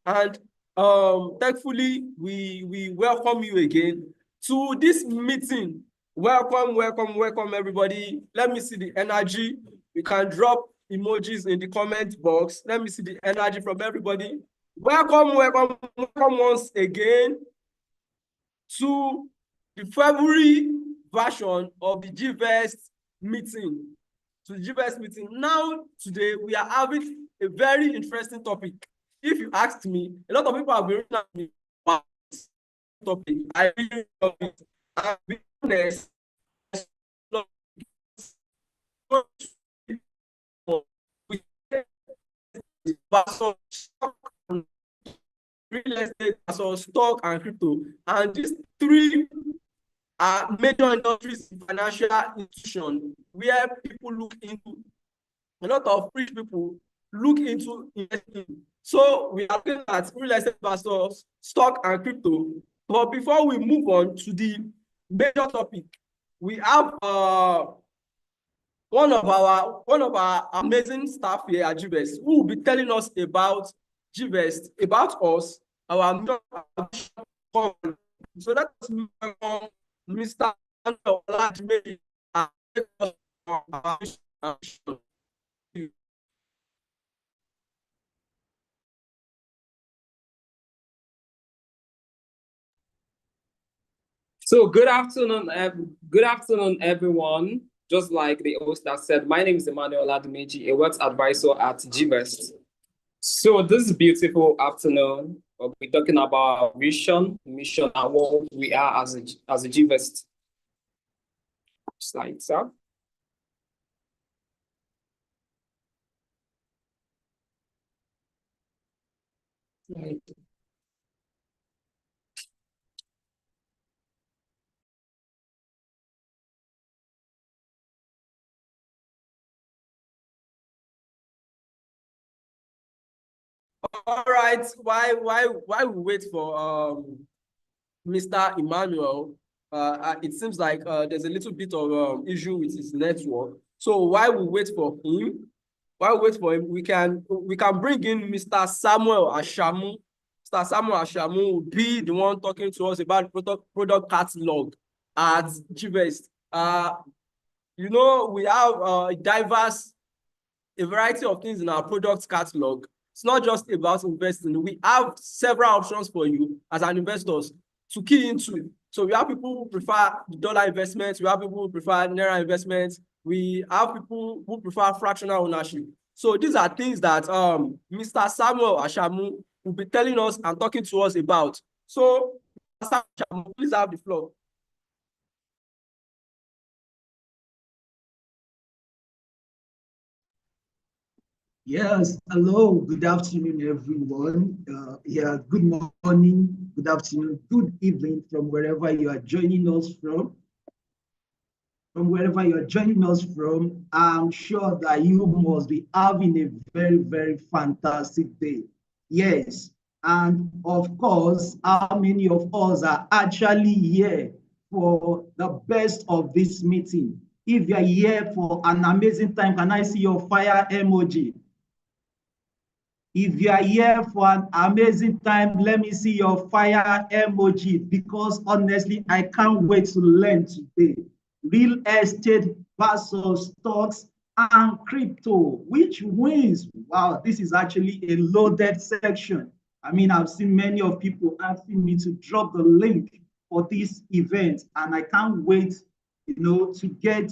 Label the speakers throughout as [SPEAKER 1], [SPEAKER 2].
[SPEAKER 1] And thankfully, we welcome you again to this meeting. Welcome, welcome, welcome, everybody. Let me see the energy. You can drop emojis in the comment box. Let me see the energy from everybody. Welcome, welcome, welcome once again to the February version of the GVEST meeting. To the GVEST meeting. Now, today, we are having a very interesting topic. If you asked me, a lot of people have been written at me about this topic. I really love it. I'll be honest. Real estate, stock, and crypto. And these three are major industries in financial institutions where people look into, a lot of rich people look into investing. So we are looking at real estate versus stock and crypto. But before we move on to the major topic, we have one of our amazing staff here at GVEST who will be telling us about GVEST, about us, our mission. So that's Mr. Oladmeji.
[SPEAKER 2] So good afternoon, everyone. Just like the host has said, my name is Emmanuel Adumeji, a wealth advisor at GVEST. So this beautiful afternoon, we'll be talking about our vision, mission, and what we are as a GVEST. Slide, sir. Slide.
[SPEAKER 1] All right, why we wait for Mr. Emmanuel? It seems like there's a little bit of issue with his network. So while we wait for him, we can bring in Mr. Samuel Ashamu. Mr. Samuel Ashamu will be the one talking to us about product catalog at GVEST. You know, we have a variety of things in our product catalog. It's not just about investing. We have several options for you as an investor to key into. So we have people who prefer dollar investments. We have people who prefer naira investments. We have people who prefer fractional ownership. So these are things that Mr. Samuel Ashamu will be telling us and talking to us about. So, Mr. Ashamu, please have the floor.
[SPEAKER 3] Yes, hello, good afternoon, everyone. Good morning, good afternoon, good evening from wherever you are joining us from. From wherever you are joining us from, I'm sure that you must be having a very, very fantastic day. Yes, and of course, how many of us are actually here for the best of this meeting? If you're here for an amazing time, can I see your fire emoji? If you are here for an amazing time, let me see your fire emoji, because honestly, I can't wait to learn today. Real estate versus stocks and crypto, which wins? Wow, this is actually a loaded section. I mean, I've seen many of people asking me to drop the link for this event, and I can't wait, to get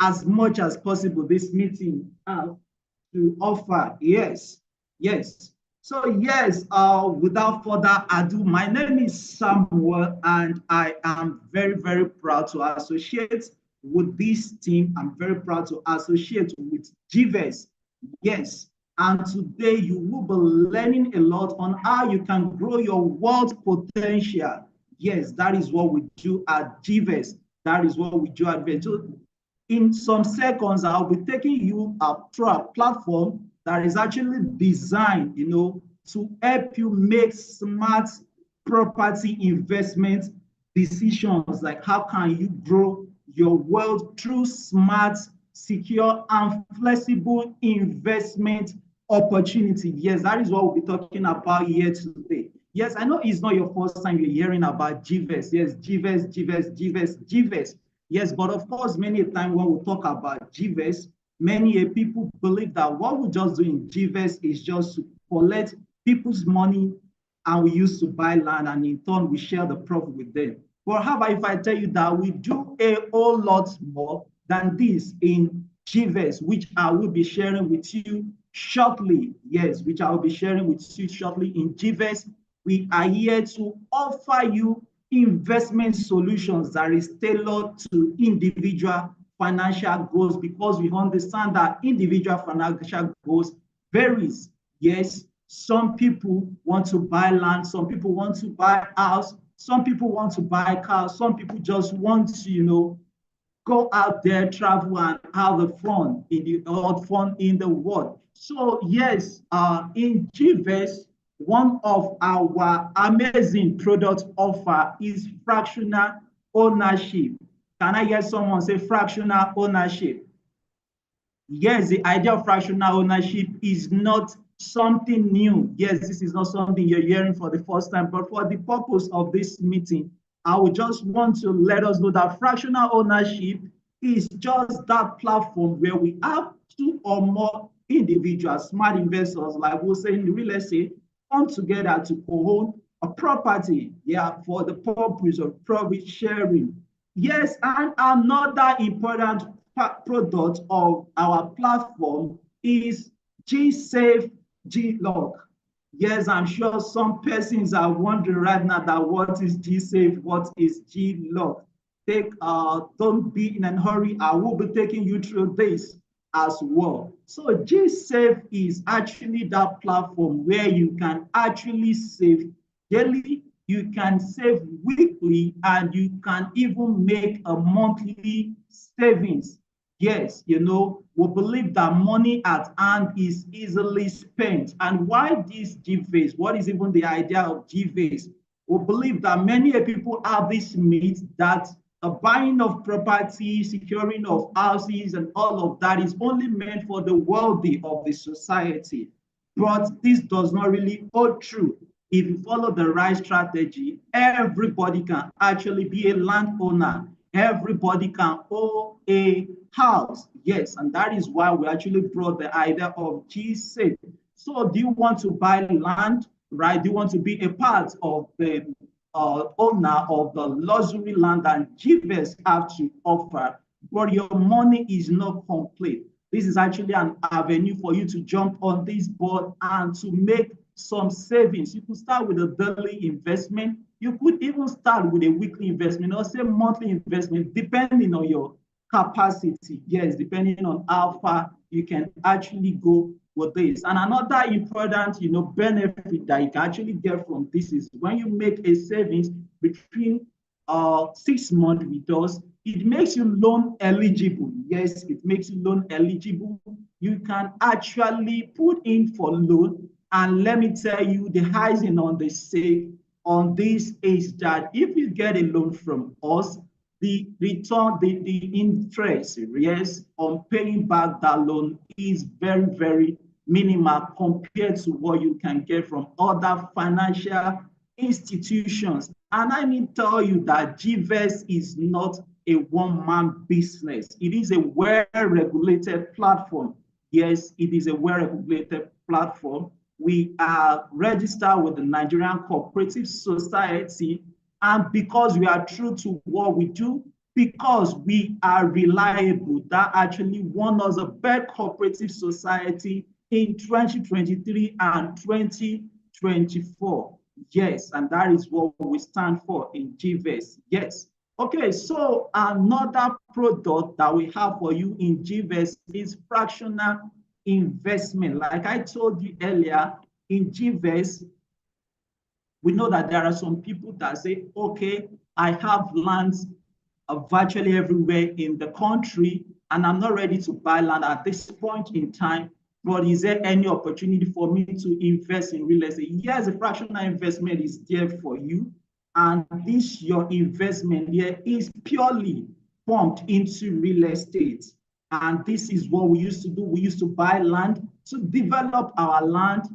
[SPEAKER 3] as much as possible this meeting to offer. Yes. So yes, without further ado, my name is Samuel, and I am very, very proud to associate with this team. I'm very proud to associate with GVEST. Yes, and today you will be learning a lot on how you can grow your wealth potential. Yes, that is what we do at GVEST. That is what we do at GVEST. In some seconds, I'll be taking you up through a platform that is actually designed, to help you make smart property investment decisions. Like, how can you grow your wealth through smart, secure, and flexible investment opportunity. Yes, that is what we'll be talking about here today. Yes, I know it's not your first time you're hearing about GVEST. Yes, GVEST, GVEST, GVEST, GVEST. Yes, but of course, many a time when we talk about GVEST, many people believe that what we just do in GVEST is just to collect people's money and we used to buy land and in turn we share the profit with them. But how about if I tell you that we do a whole lot more than this in GVEST, which I will be sharing with you shortly. Yes, which I will be sharing with you shortly in GVEST. We are here to offer you investment solutions that is tailored to individual financial goals, because we understand that individual financial goals varies. Yes, some people want to buy land, some people want to buy house, some people want to buy cars, some people just want to, go out there, travel, and have the fun in the world. So yes, in GVEST, one of our amazing product offer is fractional ownership. Can I hear someone say fractional ownership? Yes, the idea of fractional ownership is not something new. Yes, this is not something you're hearing for the first time, but for the purpose of this meeting, I would just want to let us know that fractional ownership is just that platform where we have two or more individuals, smart investors, like we'll say in real estate, come together to co-own a property, for the purpose of profit sharing. Yes, and another important product of our platform is GSafe G-Lock. Yes, I'm sure some persons are wondering right now that what is GSafe, what is G-Lock. Don't be in a hurry. I will be taking you through this as well. So GSafe is actually that platform where you can actually save daily, you can save weekly, and you can even make a monthly savings. Yes, we believe that money at hand is easily spent. And why this GVEST? What is even the idea of GVEST? We believe that many people have this myth that buying of property, securing of houses, and all of that is only meant for the wealthy of the society. But this does not really hold true. If you follow the right strategy, everybody can actually be a landowner. Everybody can own a house. Yes, and that is why we actually brought the idea of GSafe. So do you want to buy land, right? Do you want to be a part of the owner of the luxury land that GVEST have to offer, but your money is not complete? This is actually an avenue for you to jump on this board and to make some savings. You could start with a daily investment. You could even start with a weekly investment or say monthly investment, depending on your capacity. Yes, depending on how far you can actually go with this. And another important, benefit that you can actually get from this is when you make a savings between 6 months with us, it makes you loan eligible. Yes, it makes you loan eligible. You can actually put in for loan. And let me tell you, the icing on the cake on this is that if you get a loan from us, the return, the interest, yes, on paying back that loan is very, very minimal compared to what you can get from other financial institutions. And I need to tell you that GVEST is not a one-man business. It is a well-regulated platform. Yes, it is a well-regulated platform. We are registered with the Nigerian Cooperative Society, and because we are true to what we do, because we are reliable, that actually won us a best cooperative society in 2023 and 2024. Yes, and that is what we stand for in GVEST. Yes. Okay, so another product that we have for you in GVEST is fractional investment. Like I told you earlier, in GVEST, we know that there are some people that say, okay, I have lands virtually everywhere in the country, and I'm not ready to buy land at this point in time, but is there any opportunity for me to invest in real estate? Yes, a fractional investment is there for you, and this your investment here is purely pumped into real estate. And this is what we used to do. We used to buy land to develop our land,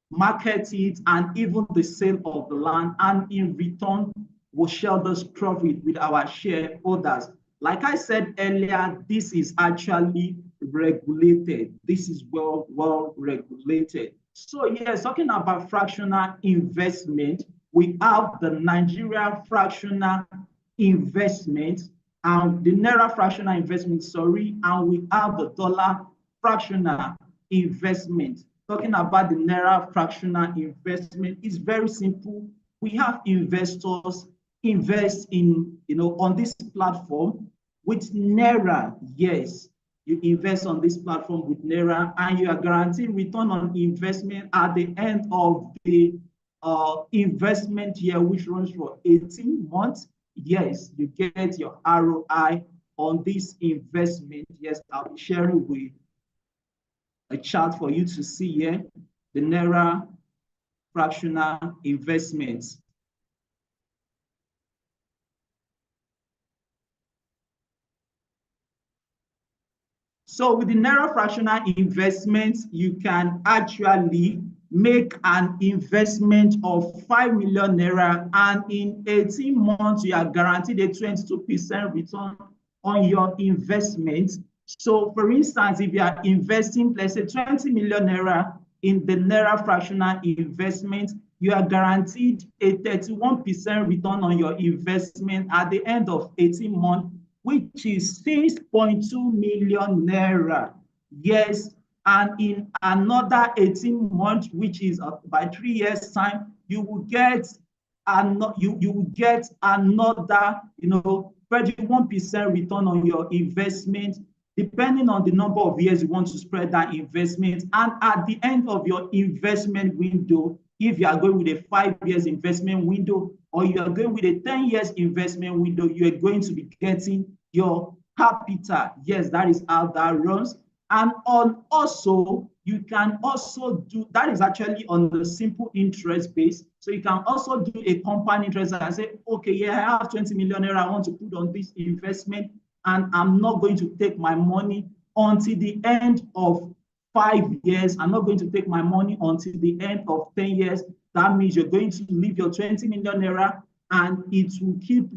[SPEAKER 3] market it, and even the sale of the land. And in return, we'll share this profit with our shareholders. Like I said earlier, this is actually regulated. This is well regulated. So yes, talking about fractional investment, we have the Nigeria fractional investment and the Naira fractional investment, and we have the dollar fractional investment. Talking about the Naira fractional investment, it's very simple. We have investors invest in, on this platform with Naira. Yes, you invest on this platform with Naira and you are guaranteed return on investment at the end of the investment year, which runs for 18 months. Yes, you get your ROI on this investment. Yes, I'll be sharing with a chart for you to see here, the Naira fractional investments. So with the Naira fractional investments, you can actually make an investment of 5 million Naira, and in 18 months, you are guaranteed a 22% return on your investment. So for instance, if you are investing, let's say 20 million Naira in the Naira fractional investment, you are guaranteed a 31% return on your investment at the end of 18 months, which is 6.2 million Naira. Yes, and in another 18 months, which is by 3 years' time, you will get another, 31% return on your investment, depending on the number of years you want to spread that investment. And at the end of your investment window, if you are going with a 5 years investment window, or you are going with a 10 years investment window, you are going to be getting your capital. Yes, that is how that runs. And also, you can also do, that is actually on the simple interest base. So you can also do a compound interest and say, okay, yeah, I have 20 million Naira I want to put on this investment, and I'm not going to take my money until the end of 5 years. I'm not going to take my money until the end of 10 years. That means you're going to leave your 20 million Naira and it will keep,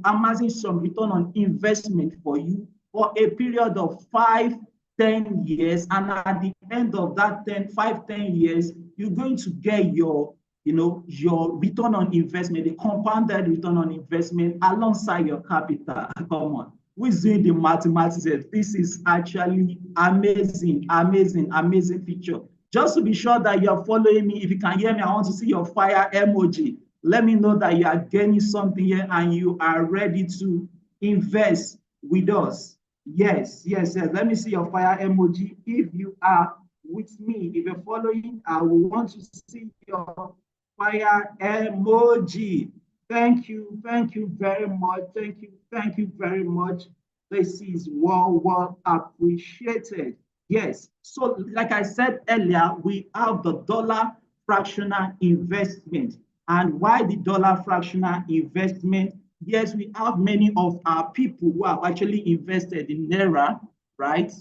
[SPEAKER 3] amassing some return on investment for you for a period of 5-10 years. And at the end of that 5-10 years, you're going to get your return on investment, the compounded return on investment alongside your capital. Come on. Who's doing the mathematics? This is actually amazing feature. Just to be sure that you're following me, if you can hear me, I want to see your fire emoji. Let me know that you are gaining something here and you are ready to invest with us. Yes. Let me see your fire emoji. If you are with me, if you're following, I will want to see your fire emoji. Thank you very much. Thank you very much. This is well appreciated. Yes. So like I said earlier, we have the dollar fractional investment. And why the dollar fractional investment? Yes, we have many of our people who have actually invested in Naira, right?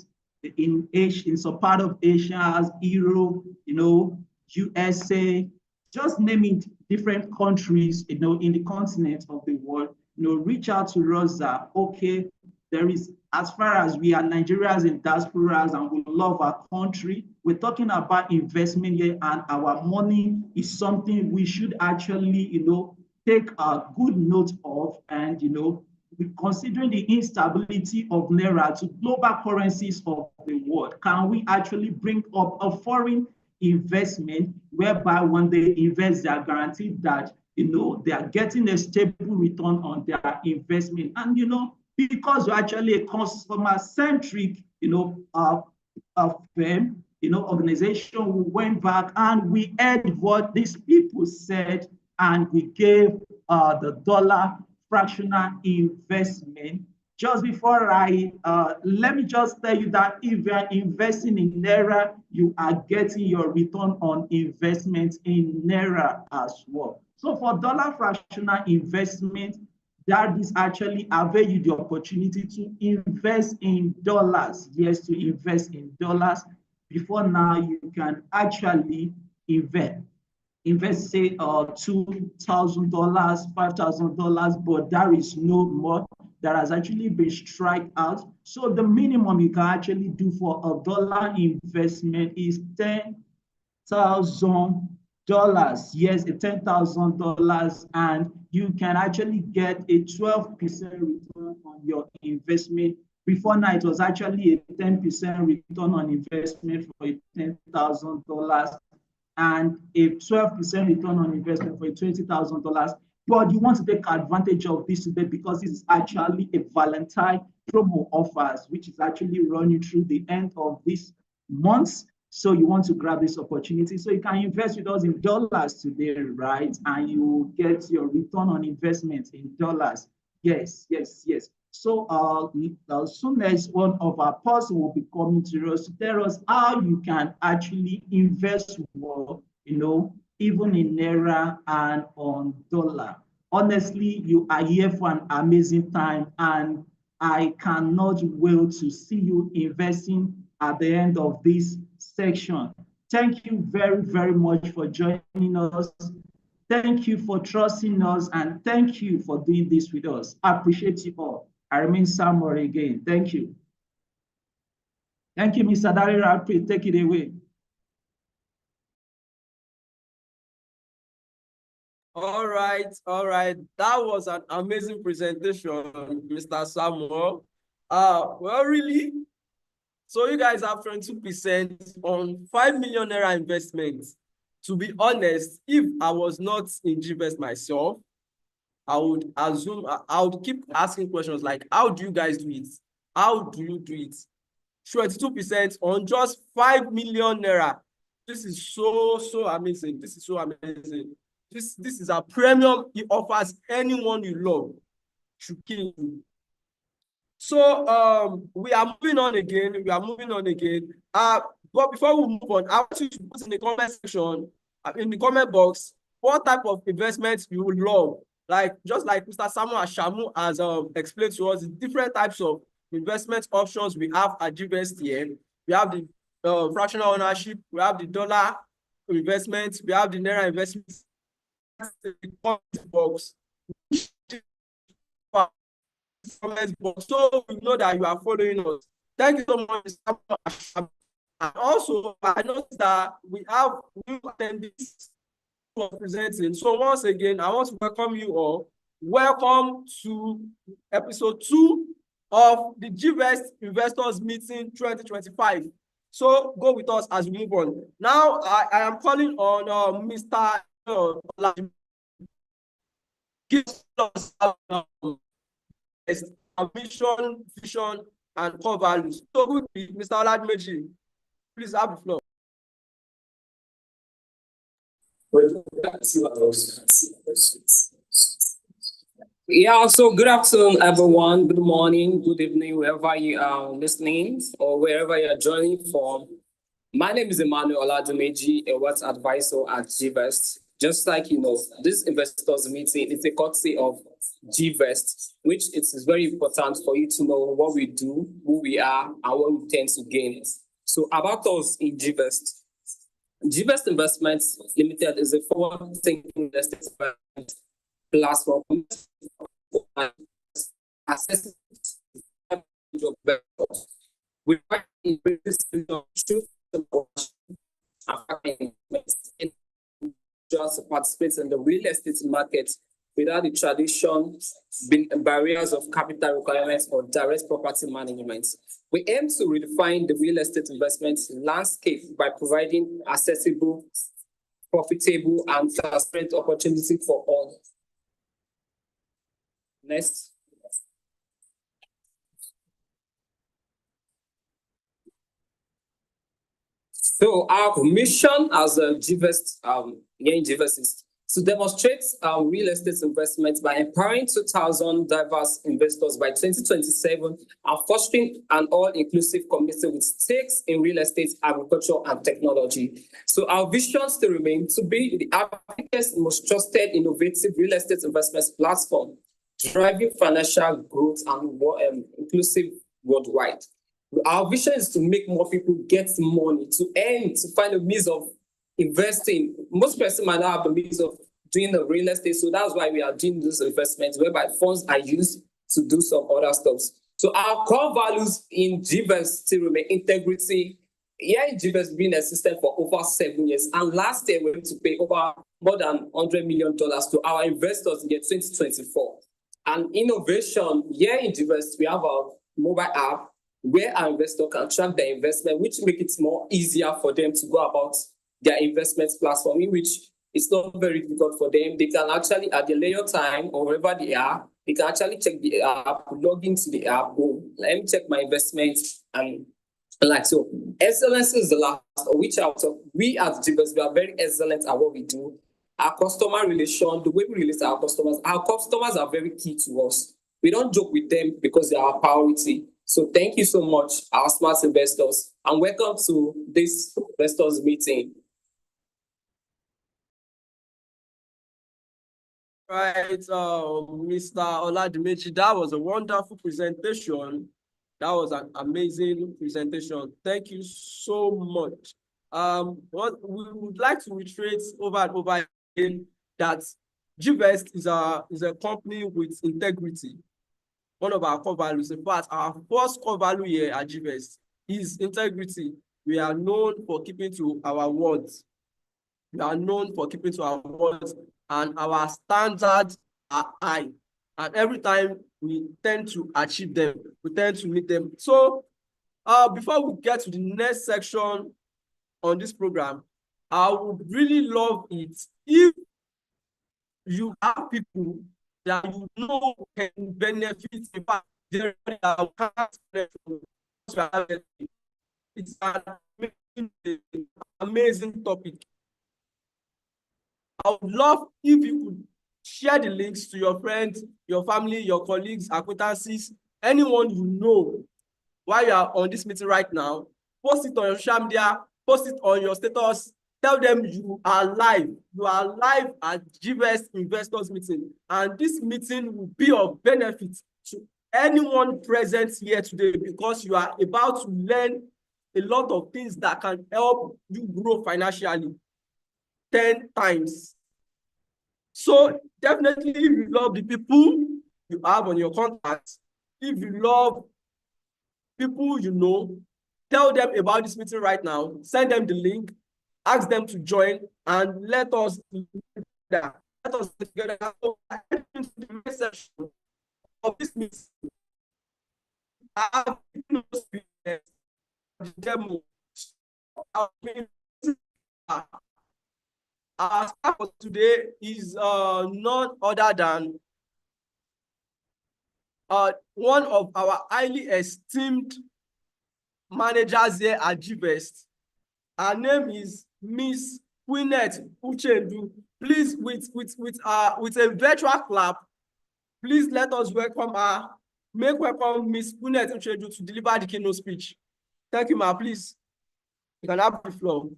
[SPEAKER 3] In Asia, in some part of Asia, Europe, USA, just naming different countries, in the continent of the world, reach out to us that, okay, there is, as far as we are Nigerians in diasporas and we love our country, we're talking about investment here, and our money is something we should actually, take a good note of. And, considering the instability of Naira to global currencies of the world, can we actually bring up a foreign investment whereby when they invest, they are guaranteed that, they are getting a stable return on their investment. And, because you're actually a customer-centric, firm, organization, we went back and we heard what these people said, and we gave the dollar fractional investment. Just before let me just tell you that if you are investing in Naira, you are getting your return on investment in Naira as well. So for dollar fractional investment, that is actually avail you the opportunity to invest in dollars. Yes, to invest in dollars. Before now, you can actually invest say $2,000, $5,000, but there is no more. That has actually been struck out. So the minimum you can actually do for a dollar investment is $10,000. Yes, $10,000, and you can actually get a 12% return on your investment. Before now, it was actually a 10% return on investment for $10,000 and a 12% return on investment for $20,000. But you want to take advantage of this today because this is actually a Valentine promo offers, which is actually running through the end of this month. So you want to grab this opportunity. So you can invest with us in dollars today, right? And you will get your return on investment in dollars. Yes, yes, yes. So as soon as one of our person will be coming to us to tell us how you can actually invest more, even in Naira and on dollar. Honestly, you are here for an amazing time, and I cannot wait to see you investing at the end of this section. Thank you very, very much for joining us. Thank you for trusting us, and thank you for doing this with us. I appreciate you all. I remain Samuel again. Thank you. Thank you, Mr. Darira. Please take it away.
[SPEAKER 1] All right, all right. That was an amazing presentation, Mr. Samuel. Well, really? So you guys have 22% on 5 million naira investment. To be honest, if I was not in GVEST myself, I would assume I would keep asking questions like, how do you guys do it? How do you do it? 22% on just 5 million naira. This is so amazing. This is so amazing. This is a premium he offers anyone you love. Should kill you. So we are moving on again. But before we move on, I want you to put in the comment section, in the comment box, what type of investments you would love. Like just like Mr. Samuel Ashamu has explained to us, the different types of investment options we have at GVEST here. We have the fractional ownership, we have the dollar investments, we have the Naira investments. Box. So we know that you are following us. Thank you so much. And also, I noticed that we have new attendees who are presenting. So once again, I want to welcome you all. Welcome to episode 2 of the GVEST Investors Meeting 2025. So go with us as we move on. Now, I am calling on Mr. Give us our mission, vision, and core values. So quickly, Mr. Oladimeji, please have the floor.
[SPEAKER 2] Yeah, so good afternoon, everyone. Good morning, good evening, wherever you are listening or wherever you are joining from. My name is Emmanuel Oladimeji, a wealth advisor at GVEST. Just like this investors meeting is a courtesy of GVEST, which it is very important for you to know what we do, who we are, and what we tend to gain. So about us in GVEST. GVEST Investments Limited is a forward-thinking investment platform accessing we just participate in the real estate market without the tradition, barriers of capital requirements or direct property management. We aim to redefine the real estate investment landscape by providing accessible, profitable, and transparent opportunity for all. Next. So our mission as a GVEST, here in GVEST is to demonstrate real estate investment by empowering 2,000 diverse investors by 2027 and fostering an all-inclusive community with stakes in real estate, agriculture, and technology. So our vision still remains to be the Africa's most trusted, innovative real estate investment platform, driving financial growth and inclusive worldwide. Our vision is to make more people get money, to find a means of investing. Most persons might not have the means of doing the real estate, so that's why we are doing these investments, whereby funds are used to do some other stuff. So our core values in GVEST still remain integrity. Here in GVEST, been existed for over 7 years, and last year we were to pay over more than $100 million to our investors in the year 2024. And innovation, here in GVEST, we have a mobile app where our investor can track their investment, which make it more easier for them to go about their investment platform, in which it's not very difficult for them. They can actually, at the later time or wherever they are, they can actually check the app, log into the app, go, let me check my investments, and like so. Excellence is the last, which we as GVEST, we are very excellent at what we do. Our customer relation, the way we relate to our customers are very key to us. We don't joke with them because they are our priority. So thank you so much, our smart investors, and welcome to this investors meeting.
[SPEAKER 1] Right, Mr. Oladimeji, that was a wonderful presentation. That was an amazing presentation. Thank you so much. What we would like to reiterate over and over again that GVEST is a company with integrity. One of our core values. In fact, our first core value here at GVEST is integrity. We are known for keeping to our words. We are known for keeping to our words, and our standards are high. And every time we tend to achieve them, we tend to meet them. So before we get to the next section on this program, I would really love it if you have people that you know can benefit. In fact, it's an amazing topic. I would love if you could share the links to your friends, your family, your colleagues, acquaintances, anyone you know while you are on this meeting right now. Post it on your social media, post it on your status. Tell them you are live. You are live at GVEST Investors Meeting. And this meeting will be of benefit to anyone present here today, because you are about to learn a lot of things that can help you grow financially 10 times. So definitely, if you love the people you have on your contacts, if you love people you know, tell them about this meeting right now, send them the link, ask them to join, and let us together. Let us together. So, the next section of this meeting, I have no demo. Our staff for today is none other than one of our highly esteemed managers here at GVEST. Her name is Miss Queenette Uchendu. Please, with a virtual clap, please let us welcome her. Make welcome Miss Queenette Uchendu to deliver the keynote speech. Thank you, ma. Please, you can have the floor.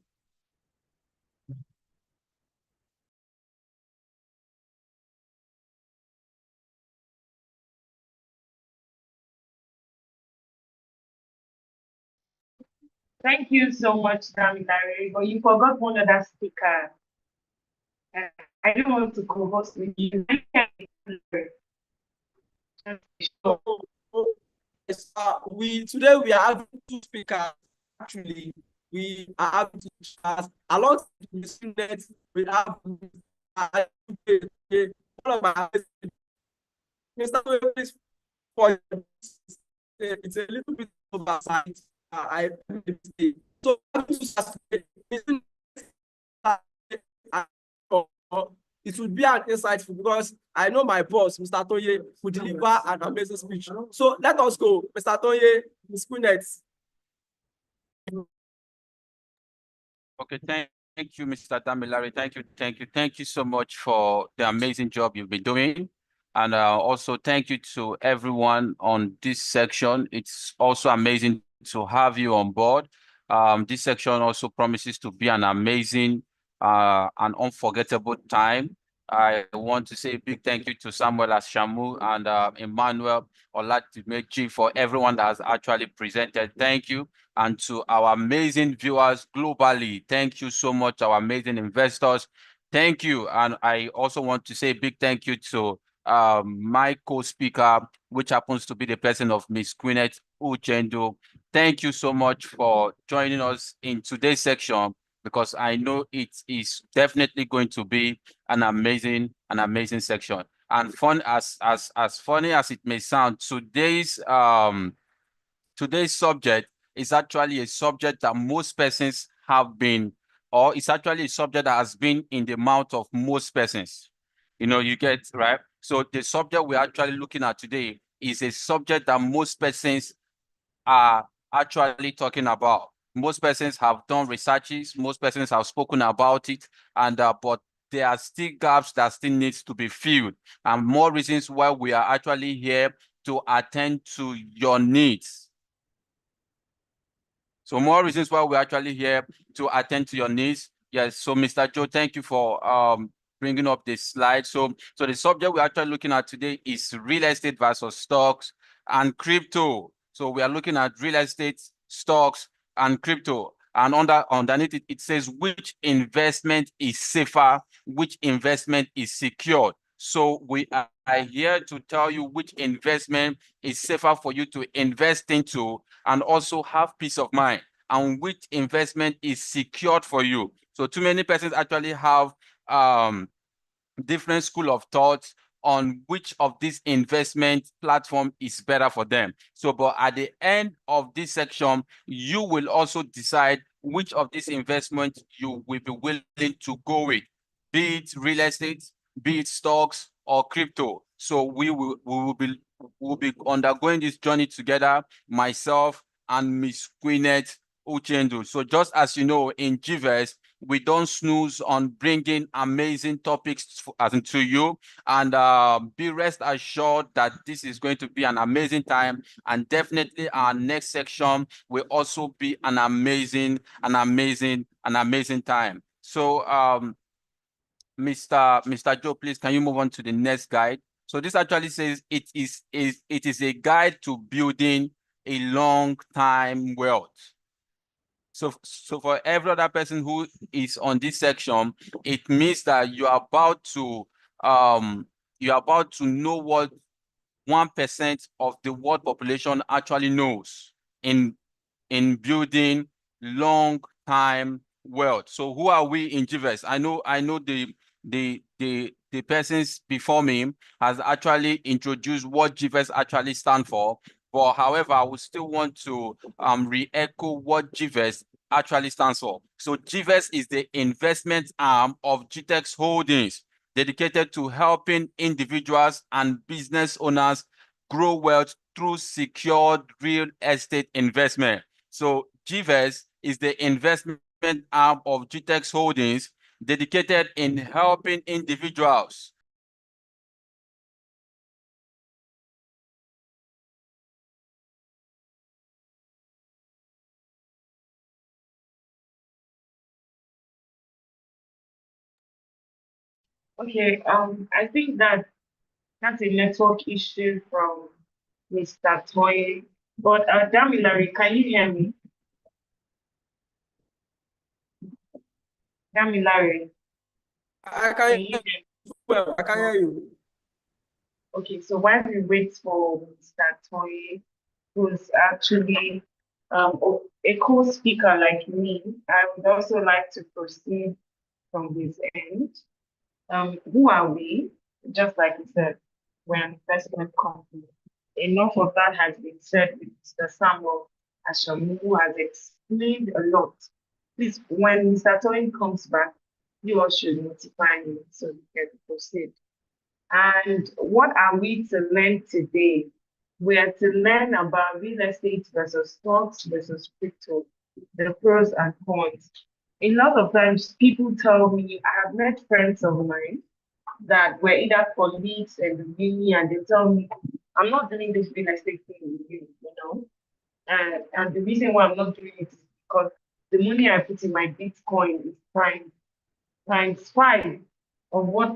[SPEAKER 4] Thank you so much, Damilare, but you forgot one other speaker. I don't want to co-host with you.
[SPEAKER 1] Today we are having two speakers. Actually, we are having two speakers. Alongside the students, we have one of my Mr. Please, for it's a little bit oversight. I made a mistake. So it would be an insightful, because I know my boss, Mr. Toye, will deliver an amazing speech. So let us go, Mr. Toye, Ms. Queenette.
[SPEAKER 5] Okay, thank you, Mr. Damilare. Thank you so much for the amazing job you've been doing. And also thank you to everyone on this section. It's also amazing to have you on board. This section also promises to be an amazing and unforgettable time. I want to say a big thank you to Samuel Ashamu and Emmanuel Oladimeji for everyone that has actually presented. Thank you. And to our amazing viewers globally, thank you so much, our amazing investors. Thank you. And I also want to say a big thank you to my co-speaker, which happens to be the person of Miss Gwyneth Uchendu. Thank you so much for joining us in today's section, because I know it is definitely going to be an amazing section. And fun as funny as it may sound, today's subject is actually a subject that most persons have been, or it's actually a subject that has been in the mouth of most persons. You know, you get right. So the subject we're actually looking at today is a subject that most persons are actually talking about. Most persons have done researches, most persons have spoken about it, and but there are still gaps that still needs to be filled, and more reasons why we are actually here to attend to your needs. So more reasons why we're actually here to attend to your needs. Yes, so Mr. Joe, thank you for bringing up this slide. So the subject we're actually looking at today is real estate versus stocks and crypto. So we are looking at real estate, stocks, and crypto. And underneath it, it says which investment is safer, which investment is secured. So we are here to tell you which investment is safer for you to invest into and also have peace of mind, and which investment is secured for you. So too many persons actually have different school of thoughts on which of this investment platform is better for them. So, but at the end of this section, you will also decide which of these investments you will be willing to go with, be it real estate, be it stocks or crypto. So we will be undergoing this journey together, myself and Miss Gwyneth Uchendu. So just as you know, in GVEST, we don't snooze on bringing amazing topics to you, and be rest assured that this is going to be an amazing time, and definitely our next section will also be an amazing time. So Mr. Joe, please can you move on to the next guide? So this actually says it is a guide to building a long time wealth. So for every other person who is on this section, it means that you are about to know what 1% of the world population actually knows in building long time wealth. So who are we in GVEST? I know the persons before me has actually introduced what GVEST actually stand for. But however, I would still want to re-echo what GVEST actually stands for. So GVEST is the investment arm of GTEX Holdings, dedicated to helping individuals and business owners grow wealth through secured real estate investment. So GVEST is the investment arm of GTEX Holdings, dedicated in helping individuals.
[SPEAKER 4] Okay, I think that's a network issue from Mr. Toy. But Damilari, can you hear me? Damilari,
[SPEAKER 1] I
[SPEAKER 4] can
[SPEAKER 1] can
[SPEAKER 4] you hear me?
[SPEAKER 1] well, I can hear you.
[SPEAKER 4] Okay, so while we wait for Mr. Toy, who's actually a co-speaker like me, I would also like to proceed from his end. Who are we? Just like you said, we're an investment company. Enough of that has been said with Mr. Samuel Ashamu, who has explained a lot. Please, when Mr. Toyin comes back, you all should notify me so we can proceed. And what are we to learn today? We are to learn about real estate versus stocks versus crypto, the pros and cons. A lot of times people tell me, I have met friends of mine that were either colleagues and uni, and they tell me, I'm not doing this real estate thing with you know. And the reason why I'm not doing it is because the money I put in my Bitcoin is times 5 of what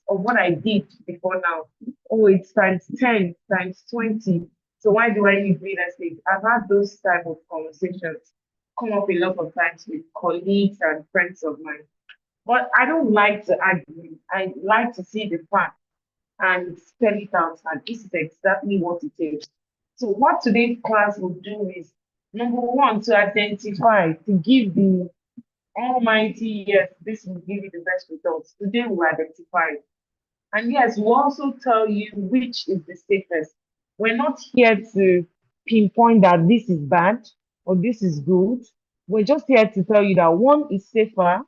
[SPEAKER 4] of what I did before now. Oh, it's times 10, times 20. So why do I need real estate? I've had those type of conversations come up a lot of times with colleagues and friends of mine. But I don't like to argue. I like to see the fact and spell it out. And this is exactly what it is. So what today's class will do is number one, to identify, to give the almighty, yes, this will give you the best results. Today we'll identify. And yes, we'll also tell you which is the safest. We're not here to pinpoint that this is bad or this is good. We're just here to tell you that one is safer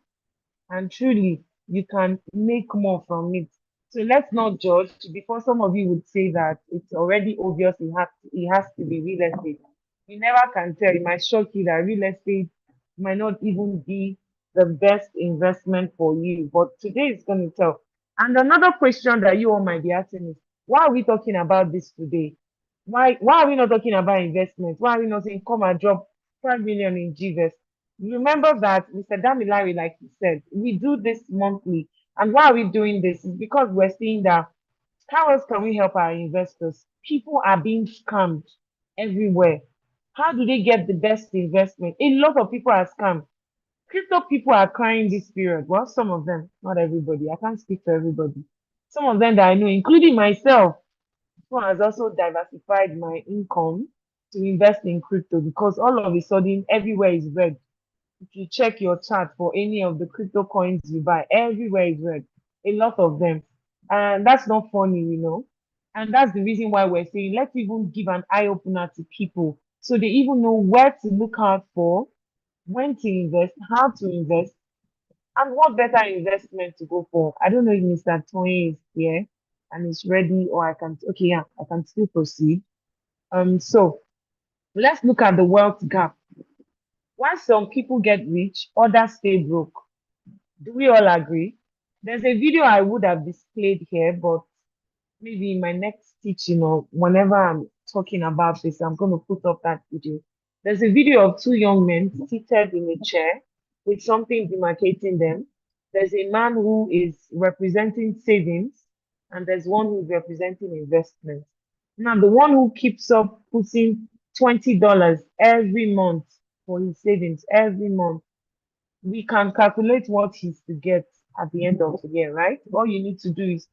[SPEAKER 4] and truly you can make more from it. So let's not judge before some of you would say that it's already obvious it has to be real estate. You never can tell. It might shock you that real estate might not even be the best investment for you. But today is going to tell. And another question that you all might be asking is, why are we talking about this today? Why are we not talking about investment? Why are we not saying come and drop 5 million in GVEST? Remember that Mr. Damilari, like he said, we do this monthly. And why are we doing this? Is because we're seeing that how else can we help our investors? People are being scammed everywhere. How do they get the best investment? A lot of people are scammed. Crypto people are crying this period. Well, some of them, not everybody. I can't speak for everybody. Some of them that I know, including myself, who has also diversified my income to invest in crypto because all of a sudden everywhere is red. If you check your chart for any of the crypto coins you buy, everywhere is red. A lot of them. And that's not funny. And that's the reason why we're saying let's even give an eye opener to people so they even know where to look out for, when to invest, how to invest, and what better investment to go for. I don't know if Mr. Tony is here and is ready, or okay, yeah, I can still proceed. So let's look at the wealth gap. Why some people get rich, others stay broke. Do we all agree? There's a video I would have displayed here, but maybe in my next teaching or whenever I'm talking about this, I'm going to put up that video. There's a video of two young men seated in a chair with something demarcating them. There's a man who is representing savings, and there's one who's representing investment. Now, the one who keeps up putting $20 every month for his savings every month, we can calculate what he's to get at the end of the year, right? All you need to do is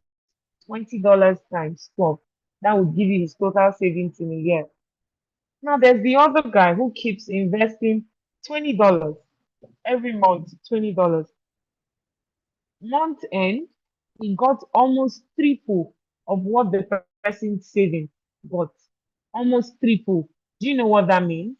[SPEAKER 4] $20 times 12. That would give you his total savings in a year. Now there's the other guy who keeps investing $20 every month, $20. Month end, he got almost triple of what the person saving got. Almost triple. Do you know what that means?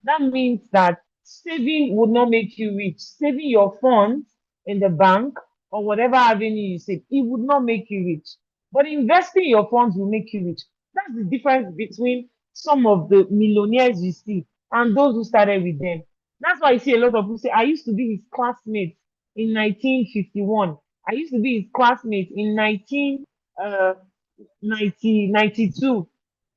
[SPEAKER 4] That means that saving would not make you rich. Saving your funds in the bank or whatever avenue you save, it would not make you rich. But investing your funds will make you rich. That's the difference between some of the millionaires you see and those who started with them. That's why you see a lot of people say, I used to be his classmate in 1951. I used to be his classmate in 1992.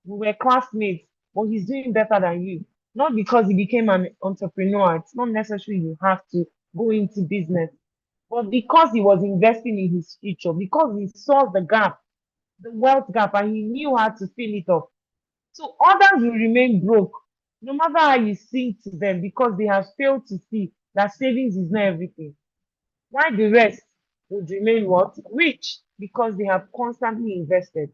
[SPEAKER 4] We were classmates, but he's doing better than you. Not because he became an entrepreneur. It's not necessary you have to go into business, but because he was investing in his future, because he saw the gap, the wealth gap, and he knew how to fill it up. So others will remain broke, no matter how you sing to them, because they have failed to see that savings is not everything. While the rest would remain what? Rich, because they have constantly invested.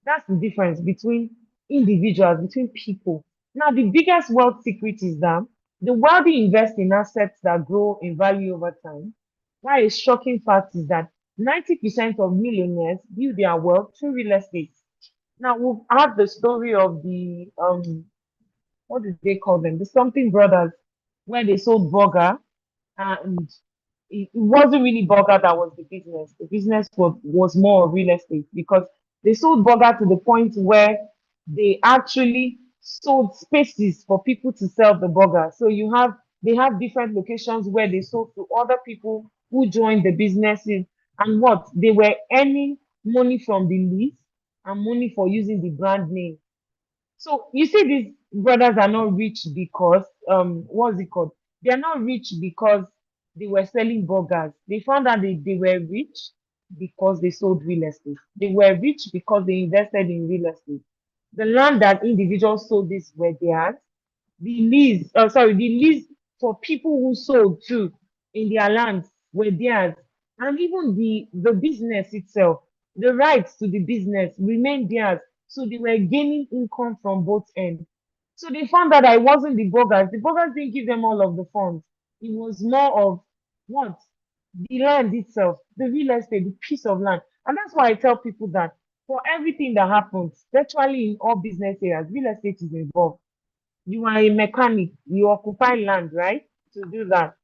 [SPEAKER 4] That's the difference between individuals, between people. Now, the biggest wealth secret is that the wealthy invest in assets that grow in value over time. Why a shocking fact is that 90% of millionaires build their wealth through real estate. Now, we've had the story of the, what did they call them? The something brothers, where they sold burger and it wasn't really burger that was the business. The business was more real estate because they sold burger to the point where they actually sold spaces for people to sell the burger. So they have different locations where they sold to other people who joined the businesses, and what they were earning money from the lease and money for using the brand name. So you see, these brothers are not rich because what's it called? They are not rich because they were selling burgers. They found out they were rich
[SPEAKER 6] because they sold real estate. They were rich because they invested in real estate. The land that individuals sold this were theirs. The lease for people who sold too in their lands were theirs. And even the business itself, the rights to the business remained theirs. So they were gaining income from both ends. So they found that I wasn't the boggers. The boggers didn't give them all of the funds. It was more of what? The land itself, the real estate, the piece of land. And that's why I tell people that for everything that happens, virtually in all business areas, real estate is involved. You are a mechanic, you occupy land, right? To do that.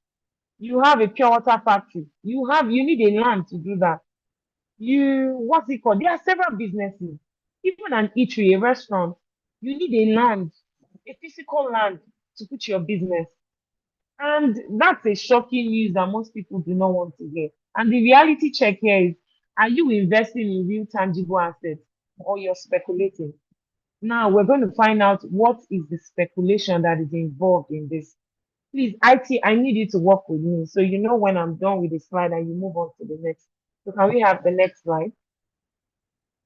[SPEAKER 6] You have a pure water factory. You need a land to do that. What's it called? There are several businesses, even an eatery, a restaurant. You need a land, a physical land to put your business. And that's a shocking news that most people do not want to hear. And the reality check here is, are you investing in real tangible assets or you're speculating? Now we're going to find out what is the speculation that is involved in this. Please, IT, I need you to work with me. So you know when I'm done with the slide and you move on to the next. So can we have the next slide?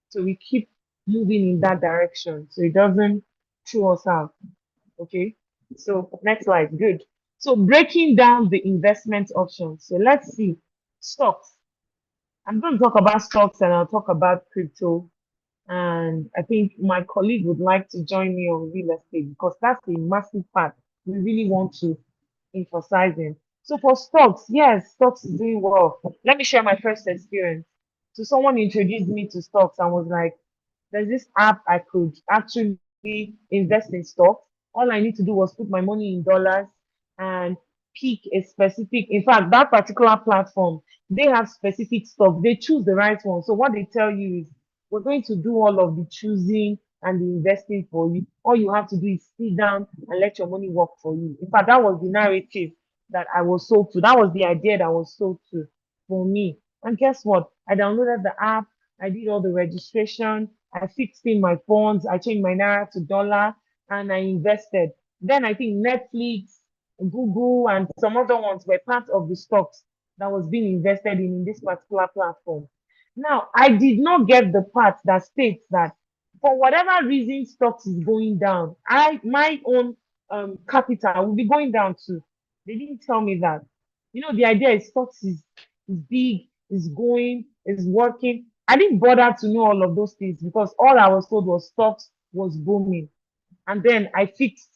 [SPEAKER 6] So we keep moving in that direction so it doesn't throw us out. Okay. So next slide. Good. So breaking down the investment options. So let's see. Stocks. I'm going to talk about stocks and I'll talk about crypto. And I think my colleague would like to join me on real estate because that's a massive part we really want to emphasize in. So for stocks, yes, stocks is doing well. Let me share my first experience. So someone introduced me to stocks and was like, there's this app I could actually invest in stocks. All I need to do was put my money in dollars and pick a specific, in fact, that particular platform, they have specific stocks. They choose the right one. So what they tell you is, we're going to do all of the choosing and the investing for you. All you have to do is sit down and let your money work for you. In fact, that was the narrative that I was sold to. That was the idea that was sold to for me. And guess what? I downloaded the app. I did all the registration. I fixed in my funds. I changed my naira to dollar and I invested. Then I think Netflix, Google, and some other ones were part of the stocks that was being invested in this particular platform. Now, I did not get the part that states that for whatever reason stocks is going down, my own capital will be going down too. They didn't tell me that. You know, the idea is stocks is big, is going, is working. I didn't bother to know all of those things because all I was told was stocks was booming. And then I fixed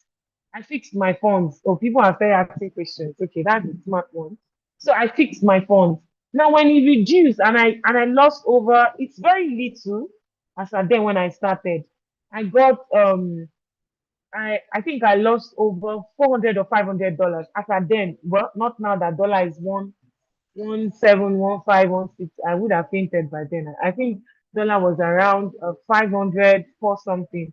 [SPEAKER 6] my funds. So people are started asking questions. Okay, that's a smart one. So I fixed my funds. Now when it reduced and I lost over, it's very little as at then when I started. I got I think I lost over $400 or $500 as at then. Well, not now that dollar is 1.17, 1.5, 1.6. I would have fainted by then. I think dollar was around 500 for something,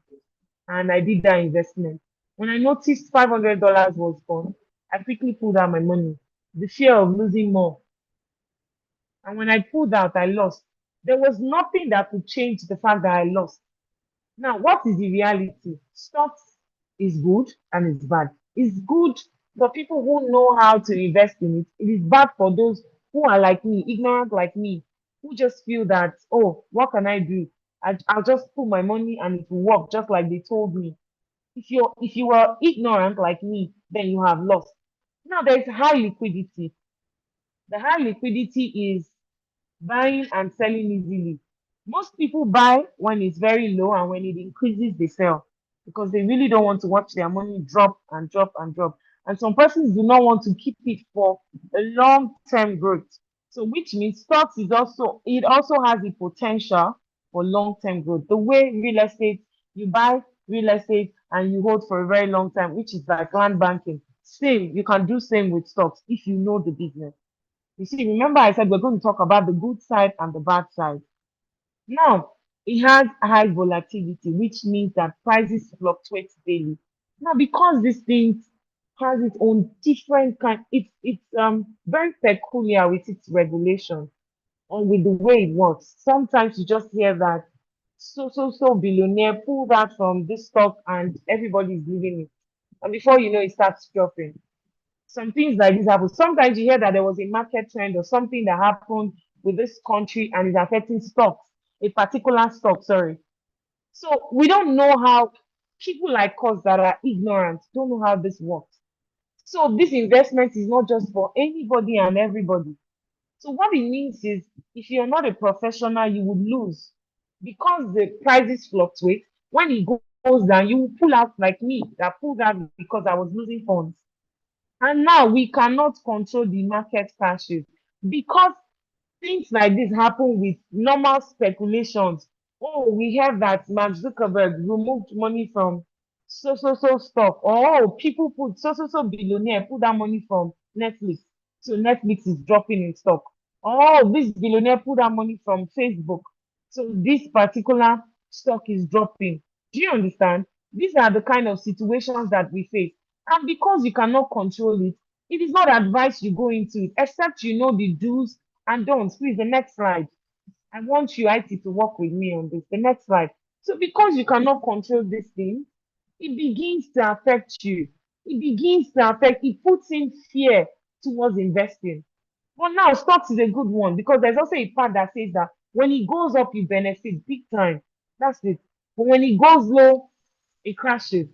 [SPEAKER 6] and I did that investment. When I noticed $500 was gone, I quickly pulled out my money. The fear of losing more. And when I pulled out, I lost. There was nothing that could change the fact that I lost. Now, what is the reality? Stocks is good and it's bad. It's good for people who know how to invest in it. It is bad for those who are like me, ignorant like me, who just feel that, oh, what can I do? I'll just put my money and it will work just like they told me. If you are ignorant like me, then you have lost. Now there is high liquidity. The high liquidity is buying and selling easily. Most people buy when it's very low and when it increases, they sell because they really don't want to watch their money drop and drop and drop. And some persons do not want to keep it for a long-term growth. So which means stocks is also, it also has the potential for long-term growth. The way real estate, you buy real estate and you hold for a very long time, which is like land banking. Same, you can do same with stocks if you know the business. You see, remember I said we're going to talk about the good side and the bad side. Now, it has high volatility, which means that prices fluctuate daily. Now, because this thing has its own different kind, it's very peculiar with its regulation and with the way it works. Sometimes you just hear that so billionaire pulled out from this stock and everybody's leaving it. And before you know, it starts dropping. Some things like this happen. Sometimes you hear that there was a market trend or something that happened with this country and is affecting stocks, a particular stock, sorry. So we don't know how people like us that are ignorant don't know how this works. So this investment is not just for anybody and everybody. So what it means is if you're not a professional, you would lose because the prices fluctuate. When it goes down, you will pull out like me that pulled out because I was losing funds. And now we cannot control the market crashes because things like this happen with normal speculations. Oh, we heard that Mark Zuckerberg removed money from so stock. Oh, people put so billionaire put that money from Netflix. So Netflix is dropping in stock. Oh, this billionaire put that money from Facebook. So this particular stock is dropping. Do you understand? These are the kind of situations that we face. And because you cannot control it, it is not advised you go into it, except you know the do's and don'ts. Please, the next slide. I want you, IT, to work with me on this. The next slide. So because you cannot control this thing, it begins to affect you. It begins to affect, it puts in fear towards investing. But now stocks is a good one because there's also a part that says that when it goes up, you benefit big time. That's it. But when it goes low, it crashes.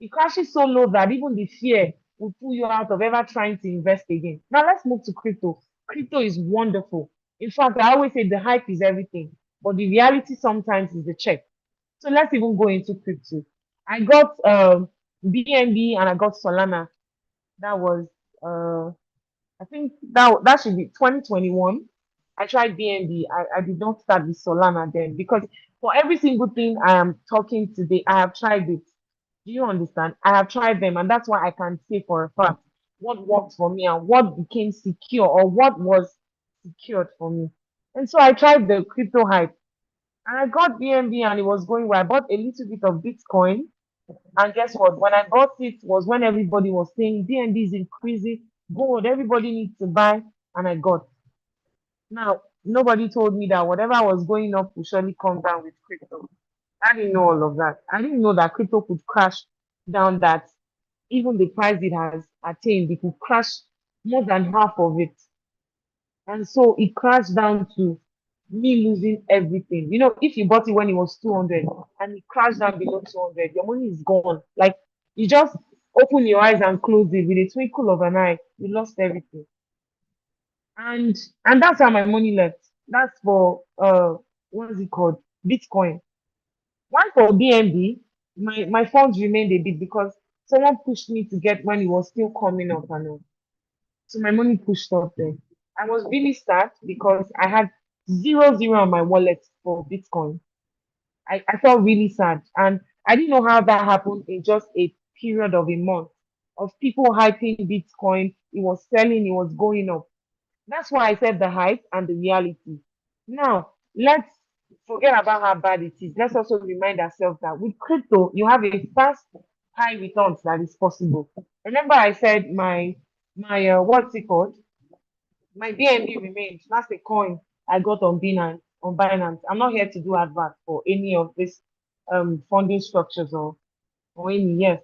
[SPEAKER 6] It crashes so low that even the fear will pull you out of ever trying to invest again. Now let's move to crypto. Crypto is wonderful. In fact, I always say the hype is everything, but the reality sometimes is the check. So let's even go into crypto. I got BNB and I got Solana. That was I think that should be 2021. I tried BNB. I did not start with Solana then because for every single thing I am talking today, I have tried it. Do you understand? I have tried them, and that's why I can say for a fact what worked for me and what became secure or what was secured for me. And so I tried the crypto hype and I got BNB and it was going well. I bought a little bit of Bitcoin. And guess what? When I got it was when everybody was saying BNB is increasing, gold, everybody needs to buy, and I got. Now, nobody told me that whatever was going up will surely come down with crypto. I didn't know all of that. I didn't know that crypto could crash down that even the price it has attained, it could crash more than half of it. And so it crashed down to me losing everything. You know, if you bought it when it was 200 and it crashed down below 200, your money is gone. Like you just open your eyes and close it with a twinkle of an eye, you lost everything. And that's how my money left. That's for what is it called? Bitcoin. One for BNB, my funds remained a bit because someone pushed me to get when it was still coming up and all. So my money pushed up there. I was really sad because I had zero on my wallet for Bitcoin. I felt really sad. And I didn't know how that happened in just a period of a month of people hyping Bitcoin. It was selling, it was going up. That's why I said the hype and the reality. Now, let's forget about how bad it is. Let's also remind ourselves that with crypto, you have a fast, high returns that is possible. Remember, I said my what's it called? My BNB remains. That's a coin I got on Binance. On Binance. I'm not here to do advert for any of this funding structures or any, yes.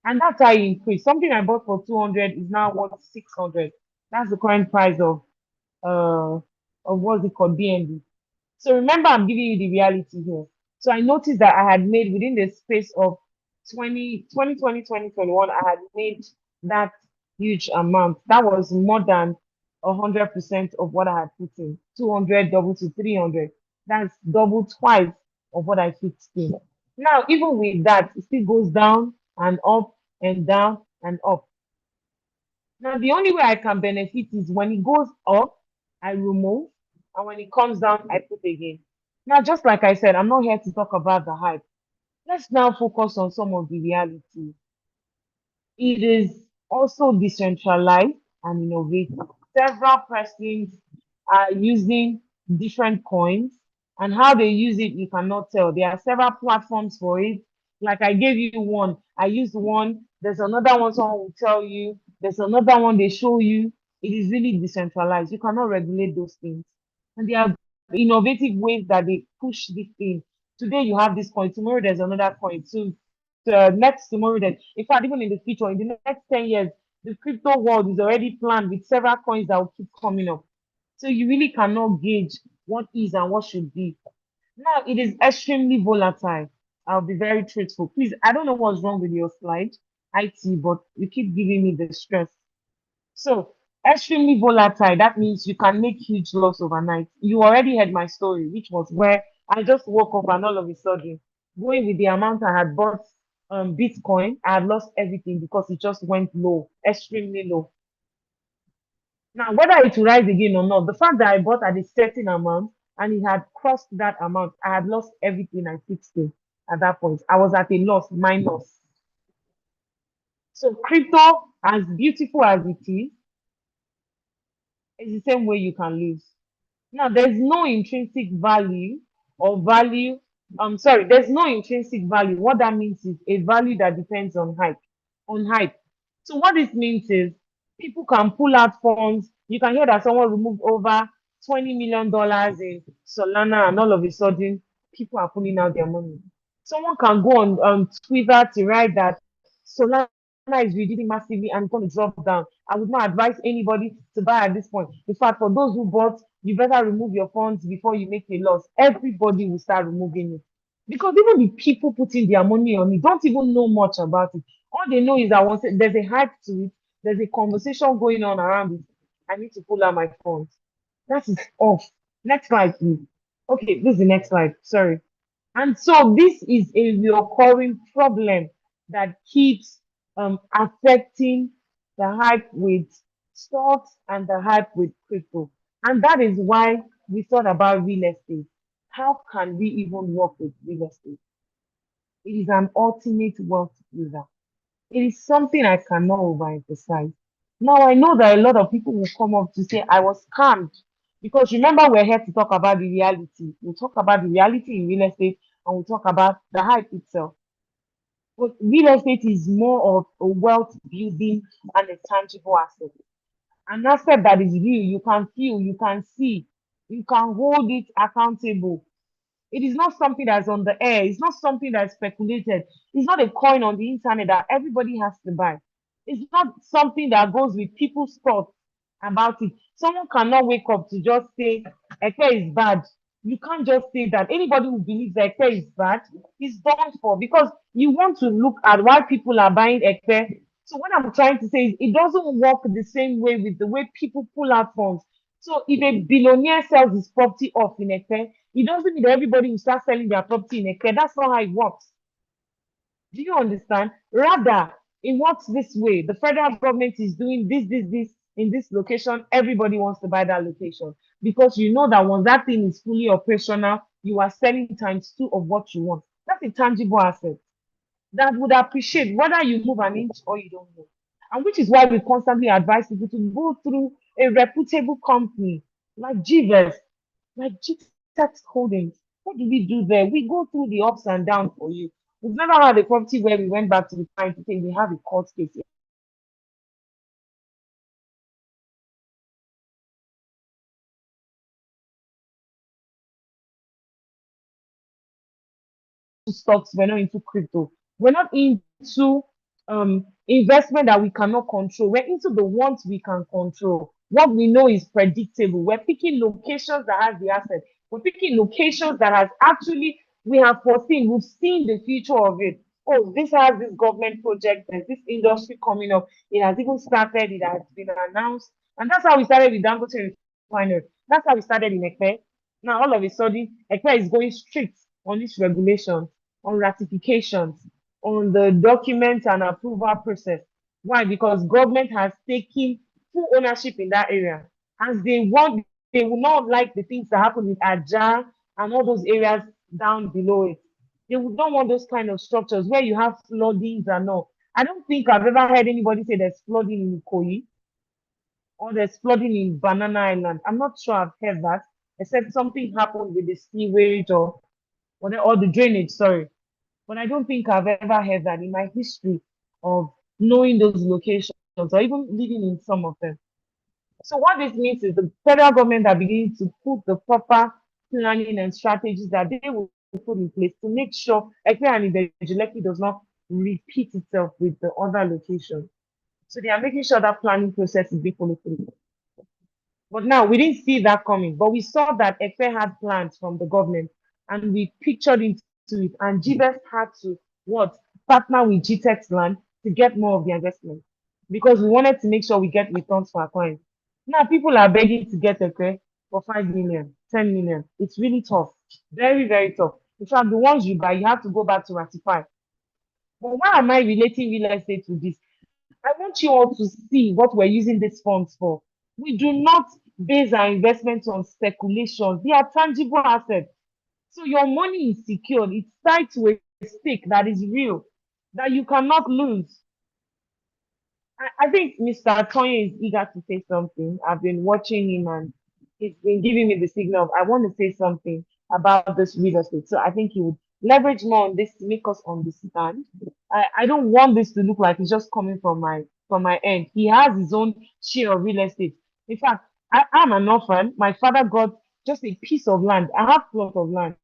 [SPEAKER 6] And that's how it increased. Something I bought for 200 is now worth 600. That's the current price uh of what's it called, BNB. So remember, I'm giving you the reality here. So I noticed that I had made within the space of 2021, I had made that huge amount. That was more than 100% of what I had put in. 200 double to 300. That's double twice of what I fixed in. Now, even with that, it still goes down and up and down and up. Now, the only way I can benefit is when it goes up, I remove, and when it comes down, I put again. Now, just like I said, I'm not here to talk about the hype. Let's now focus on some of the reality. It is also decentralized and innovative. Several persons are using different coins, and how they use it, you cannot tell. There are several platforms for it. Like I gave you one, I used one. There's another one someone will tell you. There's another one they show you. It is really decentralized. You cannot regulate those things. And there are innovative ways that they push this thing. Today you have this coin, tomorrow there's another coin. So next tomorrow then. In fact, even in the future, in the next 10 years, the crypto world is already planned with several coins that will keep coming up. So you really cannot gauge what is and what should be. Now it is extremely volatile. I'll be very truthful. Please, I don't know what's wrong with your slide, IT, but you keep giving me the stress. So extremely volatile, that means you can make huge loss overnight. You already heard my story, which was where I just woke up and all of a sudden, going with the amount I had bought Bitcoin, I had lost everything because it just went low, extremely low. Now, whether it will rise again or not, the fact that I bought at a certain amount and it had crossed that amount, I had lost everything I fixed in at that point. I was at a loss, minus. So crypto, as beautiful as it is the same way you can lose. Now, there's no intrinsic value or value. I'm sorry, there's no intrinsic value. What that means is a value that depends on hype. On hype. So what this means is people can pull out funds. You can hear that someone removed over $20 million in Solana, and all of a sudden people are pulling out their money. Someone can go on Twitter to write that Solana is reducing massively and going to drop down. I would not advise anybody to buy at this point. In fact, for those who bought, you better remove your funds before you make a loss. Everybody will start removing it. Because even the people putting their money on it don't even know much about it. All they know is that once there's a hype to it, there's a conversation going on around it. I need to pull out my funds. That is off. Next slide, please. Okay, this is the next slide. Sorry. And so this is a recurring problem that keeps affecting the hype with stocks and the hype with crypto. And that is why we thought about real estate. How can we even work with real estate? It is an ultimate wealth builder. It is something I cannot overemphasize. Now I know that a lot of people will come up to say I was scammed because remember we're here to talk about the reality. We'll talk about the reality in real estate and we'll talk about the hype itself. But real estate is more of a wealth building and a tangible asset. An asset that is real, you can feel, you can see, you can hold it accountable. It is not something that's on the air. It's not something that's speculated. It's not a coin on the internet that everybody has to buy. It's not something that goes with people's thoughts about it. Someone cannot wake up to just say, Eke is bad. You can't just say that. Anybody who believes that Eke is bad is done for because you want to look at why people are buying Eke. So what I'm trying to say is it doesn't work the same way with the way people pull out funds. So if a billionaire sells his property off in Eke, it doesn't mean that everybody will start selling their property in Eke. That's not how it works. Do you understand? Rather, it works this way. The federal government is doing this in this location. Everybody wants to buy that location because you know that once that thing is fully operational, you are selling times two of what you want. That's a tangible asset that would appreciate whether you move an inch or you don't move. And which is why we constantly advise people to go through a reputable company like GVEST, like GTEX Holdings. What do we do there? We go through the ups and downs for you. We've never had a property where we went back to the client to say we have a court case. Stocks, we're not into crypto. We're not into investment that we cannot control. We're into the ones we can control. What we know is predictable. We're picking locations that has the asset. We're picking locations that has actually we have foreseen. We've seen the future of it. Oh, this has this government project. There's this industry coming up. It has even started. It has been announced, and that's how we started with Dangote Refinery. That's how we started in Ekpe. Now all of a sudden, Ekpe is going strict on this regulation, on ratifications, on the document and approval process. Why? Because government has taken full ownership in that area. As they will not like the things that happen with Aja and all those areas down below it. They would not want those kind of structures where you have floodings and all. I don't think I've ever heard anybody say there's flooding in Ikoyi or there's flooding in Banana Island. I'm not sure I've heard that, except something happened with the sewage or the drainage, sorry. But I don't think I've ever heard that in my history of knowing those locations or even living in some of them. So what this means is the federal government are beginning to put the proper planning and strategies that they will put in place to make sure Ekpe and Ibejuleki does not repeat itself with the other locations. So they are making sure that planning process is being followed through. But now we didn't see that coming. But we saw that Efe had plans from the government and we pictured into it. And GVEST had to what? Partner with GTEX land to get more of the investment because we wanted to make sure we get returns for our clients. Now people are begging to get Efe for 5 million, 10 million. It's really tough. Very, very tough. In fact, the ones you buy, you have to go back to ratify. But why am I relating real estate to this? I want you all to see what we're using these funds for. We do not base our investments on speculation. They are tangible assets. So your money is secured. It's tied to a stake that is real, that you cannot lose. I think Mr. Atoye is eager to say something. I've been watching him and he's been giving me the signal of, I want to say something about this real estate. So I think he would leverage more on this to make us understand. I don't want this to look like it's just coming from my end. He has his own share of real estate. In fact, I'm an orphan. My father got just a piece of land. I have plot of land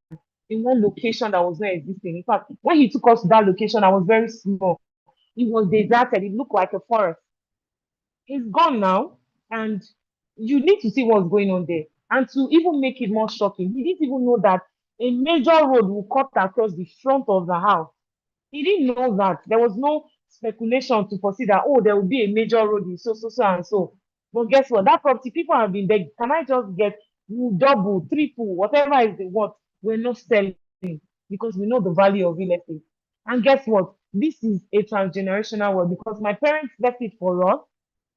[SPEAKER 6] in one location that was not existing. In fact, when he took us to that location, I was very small. It was deserted. It looked like a forest. It's gone now, and you need to see what's going on there. And to even make it more shocking, he didn't even know that a major road will cut across the front of the house. He didn't know that. There was no speculation to foresee that, oh, there will be a major road in so, so, so, and so. But guess what? That property, people have been begging, can I just get double, triple, whatever is the what? We're not selling because we know the value of real estate. And guess what? This is a transgenerational world because my parents left it for us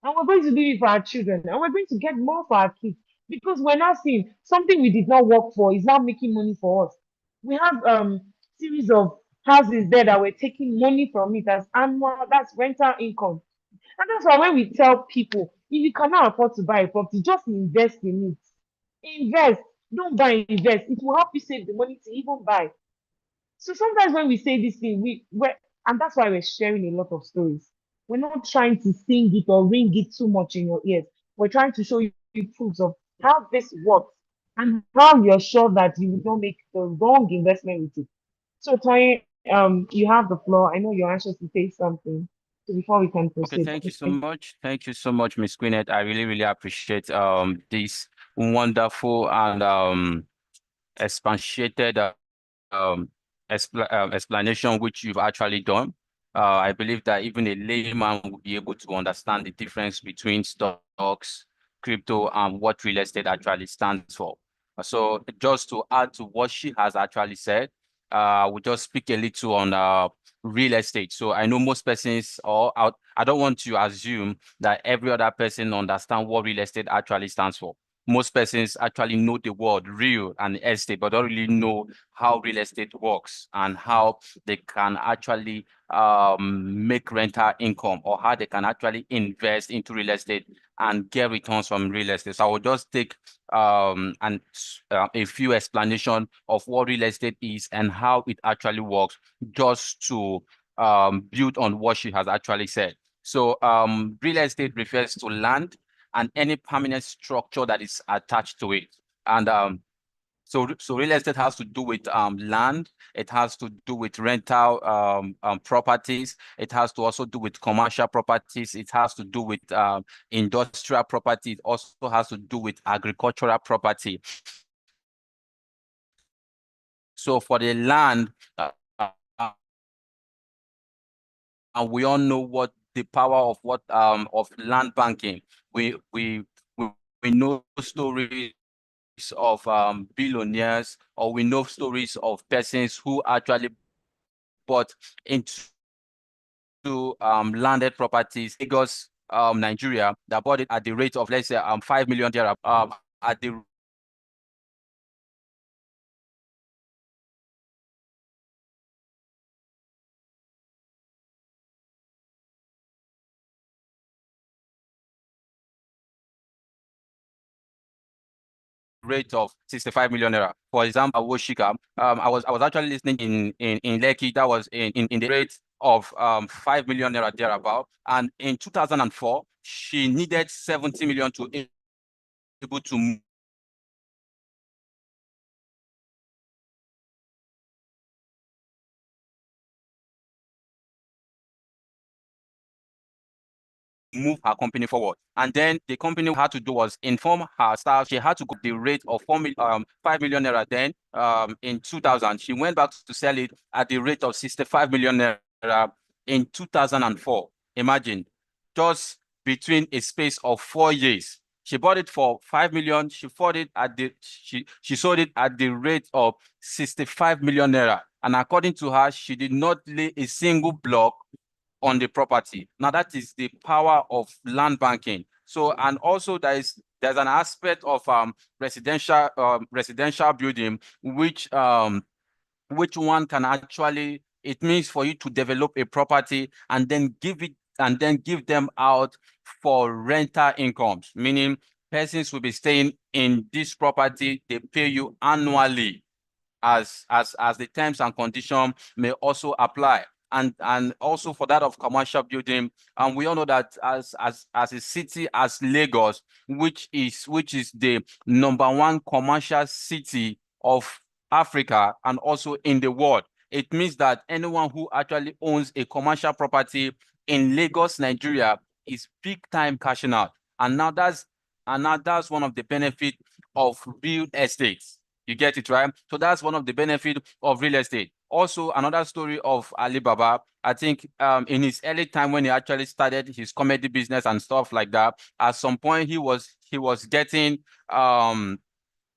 [SPEAKER 6] and we're going to do it for our children and we're going to get more for our kids because we're now seeing something we did not work for is now making money for us. We have series of houses there that we're taking money from it as annual, that's rental income. And that's why when we tell people, if you cannot afford to buy a property, just invest in it. Invest. Don't buy, invest. It will help you save the money to even buy. So sometimes when we say this thing, and that's why we're sharing a lot of stories. We're not trying to sing it or ring it too much in your ears. We're trying to show you proofs of how this works and how you're sure that you will not make the wrong investment with it. So Toyin, you have the floor. I know you're anxious to say something. So before we can
[SPEAKER 5] Okay,
[SPEAKER 6] proceed.
[SPEAKER 5] thank you so much. Thank you so much, Miss Queenette. I really, really appreciate this wonderful and expatiated um, explanation which you've actually done. I believe that even a layman will be able to understand the difference between stocks, crypto, and what real estate actually stands for. So just to add to what she has actually said, I will just speak a little on real estate. So I know most persons, I don't want to assume that every other person understand what real estate actually stands for. Most persons actually know the word real and estate, but don't really know how real estate works and how they can actually make rental income or how they can actually invest into real estate and get returns from real estate. So I will just take a few explanation of what real estate is and how it actually works, just to build on what she has actually said. So real estate refers to land and any permanent structure that is attached to it. And so real estate has to do with land, it has to do with rental properties, it has to also do with commercial properties, it has to do with industrial property, it also has to do with agricultural property. So for the land, and we all know what the power of of land banking. We know stories of billionaires, or we know stories of persons who actually bought into landed properties. Lagos, Nigeria, that bought it at the rate of, let's say, 5 million there, at the rate of 65 million naira. For example, Woshika, I was actually listening in Lekki, that was in the rate of 5 million naira thereabout. And in 2004, she needed 70 million to able to move her company forward. And then the company had to do was inform her staff she had to go the rate of 5 million naira. Then in 2000, she went back to sell it at the rate of 65 million naira in 2004. Imagine, just between a space of 4 years. She bought it for 5 million. She sold it at the rate of 65 million naira. And according to her, she did not lay a single block on the property. Now that is the power of land banking. So, and also there's an aspect of residential building which one can actually, it means for you to develop a property and then give them out for rental incomes, meaning persons will be staying in this property, they pay you annually as the terms and conditions may also apply. And also for that of commercial building, and we all know that as a city as Lagos, which is the #1 commercial city of Africa and also in the world, it means that anyone who actually owns a commercial property in Lagos, Nigeria, is big time cashing out. And now that's one of the benefits of real estate. You get it, right? So that's one of the benefits of real estate. Also, another story of Alibaba, I think in his early time when he actually started his comedy business and stuff like that, at some point he was getting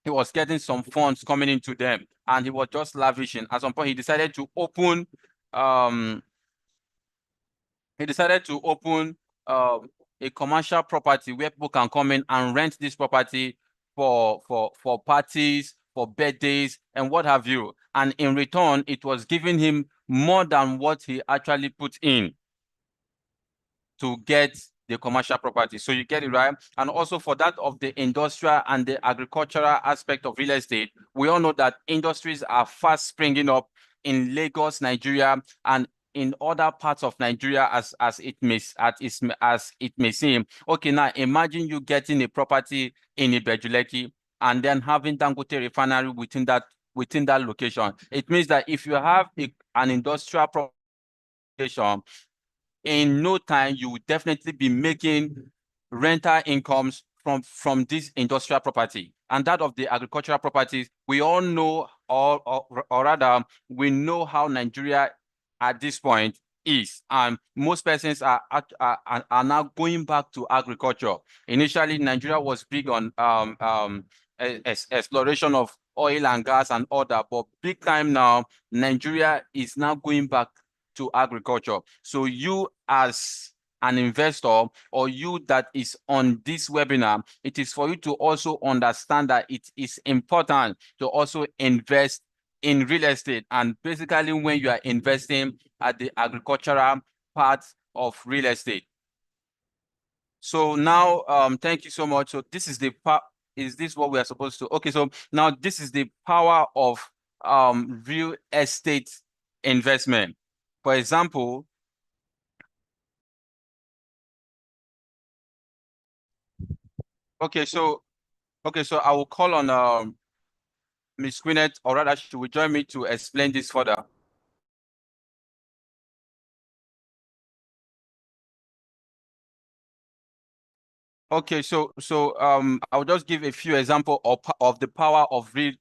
[SPEAKER 5] some funds coming into them, and he was just lavishing. At some point he decided to open a commercial property where people can come in and rent this property for parties, for birthdays, and what have you. And in return, it was giving him more than what he actually put in to get the commercial property. So you get it, right? And also for that of the industrial and the agricultural aspect of real estate, we all know that industries are fast springing up in Lagos, Nigeria, and in other parts of Nigeria as it may seem. Okay, now imagine you getting a property in Ibejuleki and then having Dangote refinery within that location. It means that if you have an industrial location, in no time you will definitely be making rental incomes from this industrial property. And that of the agricultural properties, we all know, or rather, we know how Nigeria at this point is, and most persons are now going back to agriculture. Initially, Nigeria was big on exploration of oil and gas and all that, but big time now, Nigeria is now going back to agriculture. So you as an investor, or you that is on this webinar, it is for you to also understand that it is important to also invest in real estate, and basically when you are investing at the agricultural part of real estate. So now, thank you so much. So this is the part. Is this what we are supposed to? Okay, so now this is the power of real estate investment. For example, so I will call on Ms. Quinette, or rather, she will join me to explain this further. Okay, so I'll just give a few examples of the power of real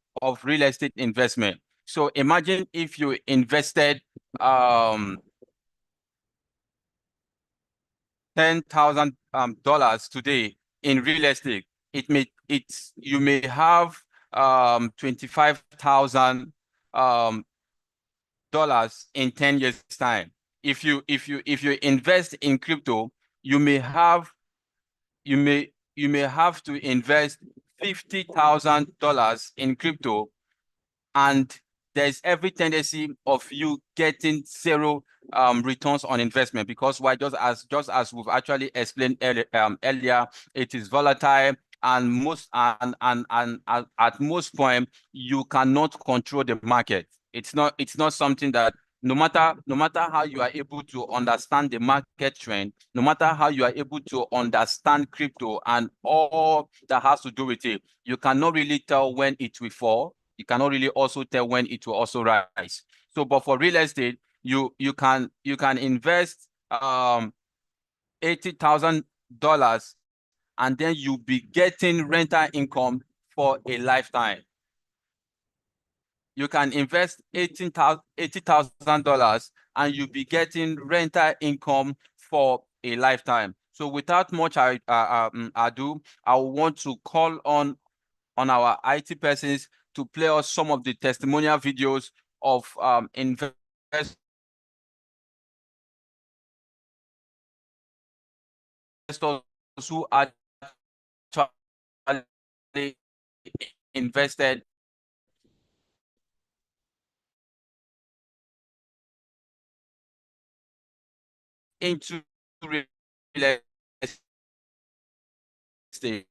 [SPEAKER 5] estate investment. So imagine if you invested $10,000 today in real estate. You may have $25,000 in 10 years time. If you invest in crypto, you may have to invest $50,000 in crypto, and there's every tendency of you getting zero returns on investment, because why? Just as we've actually explained earlier, it is volatile, and at most point you cannot control the market. It's not something that, no matter how you are able to understand the market trend, no matter how you are able to understand crypto and all that has to do with it, you cannot really tell when it will fall. You cannot really also tell when it will also rise. So, but for real estate, you can invest $1 $80,000, and then you'll be getting rental income for a lifetime. You can invest $80,000 and you'll be getting rental income for a lifetime. So without much ado, I want to call on our IT persons to play us some of the testimonial videos of investors who actually invested into real estate.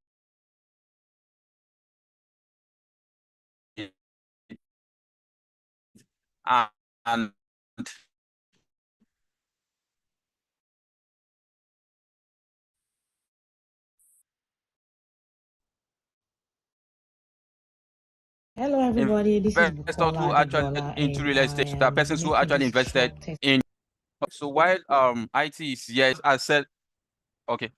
[SPEAKER 5] And
[SPEAKER 7] Hello, everybody. This is
[SPEAKER 5] investors who
[SPEAKER 7] Bukola
[SPEAKER 5] actually
[SPEAKER 7] Adegbola,
[SPEAKER 5] into
[SPEAKER 7] and
[SPEAKER 5] real estate,
[SPEAKER 7] I
[SPEAKER 5] there are
[SPEAKER 7] am
[SPEAKER 5] persons who
[SPEAKER 7] making
[SPEAKER 5] actually
[SPEAKER 7] this
[SPEAKER 5] invested
[SPEAKER 7] short test.
[SPEAKER 5] in. So while IT is, yes, I said, okay.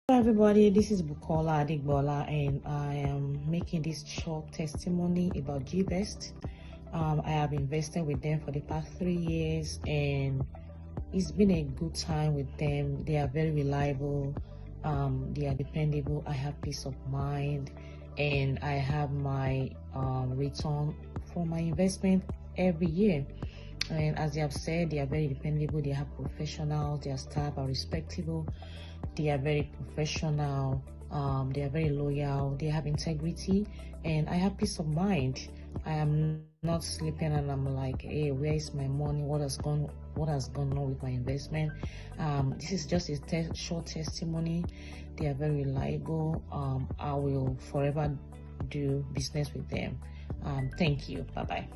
[SPEAKER 7] Hello, everybody. This is Bukola Adegbola, and I am making this short testimony about GVEST. I have invested with them for the past 3 years, and it's been a good time with them. They are very reliable. They are dependable. I have peace of mind, and I have my return for my investment every year. And as they have said, they are very dependable. They have professionals. Their staff are respectable. They are very professional. They are very loyal. They have integrity, and I have peace of mind. I am not sleeping and I'm like, hey, where is my money? What has gone on with my investment? This is just a short testimony. They are very reliable. I will forever do business with them. Thank you. Bye bye.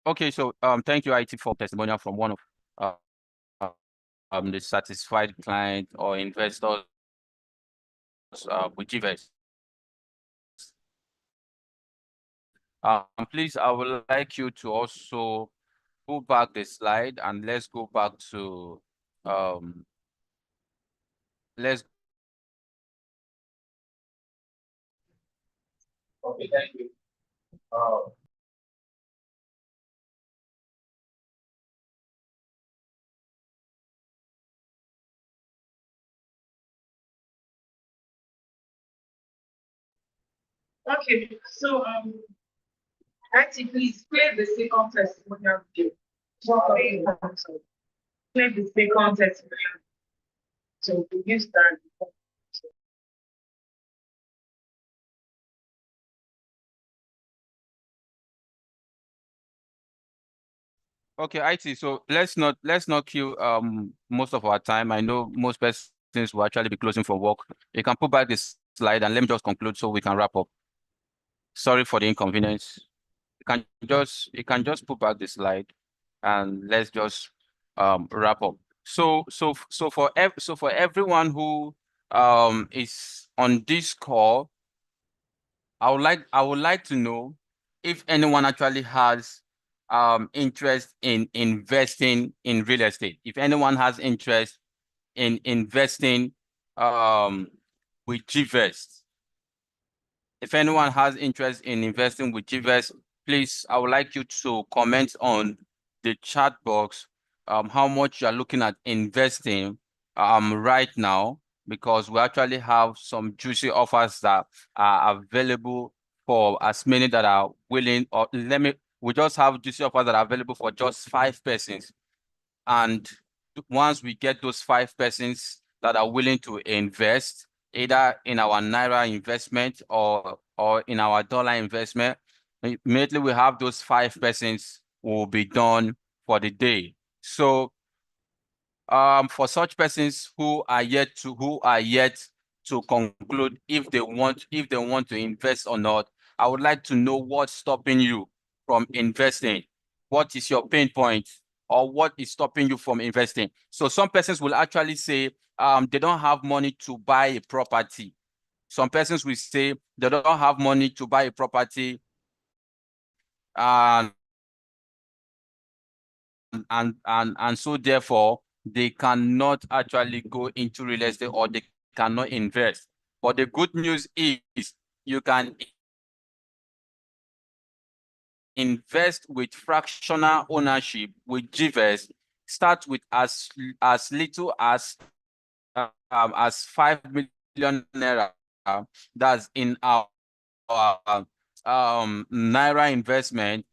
[SPEAKER 5] Okay, so thank you, IT, for testimonial from one of the satisfied client or investors with GVEST. Please, I would like you to also go back the slide and let's go back to let's. Okay, thank you.
[SPEAKER 4] Okay, so Auntie, please play the second testimonial video. Play the second testimonial. So you start.
[SPEAKER 5] Okay, IT. So let's not kill most of our time. I know most persons will actually be closing for work. You can put back this slide and let me just conclude so we can wrap up. Sorry for the inconvenience. You can just put back the slide and let's just wrap up. So for everyone who is on this call, I would like to know if anyone actually has interest in investing in real estate. If anyone has interest in investing with GVEST. If anyone has interest in investing with GVEST, please, I would like you to comment on the chat box how much you are looking at investing right now, because we actually have some juicy offers that are available for as many that are willing, or we just have juicy offers that are available for just 5 persons. And once we get those 5 persons that are willing to invest, either in our Naira investment or in our dollar investment, immediately we have those 5 persons will be done for the day. So for such persons who are yet to conclude if they want to invest or not, I would like to know what's stopping you from investing. What is your pain point, or what is stopping you from investing? So some persons will actually say they don't have money to buy a property. Some persons will say they don't have money to buy a property, and so therefore they cannot actually go into real estate, or they cannot invest. But the good news is you can invest with fractional ownership with GVEST. Start with as little as 5 million naira. That's in our naira investment.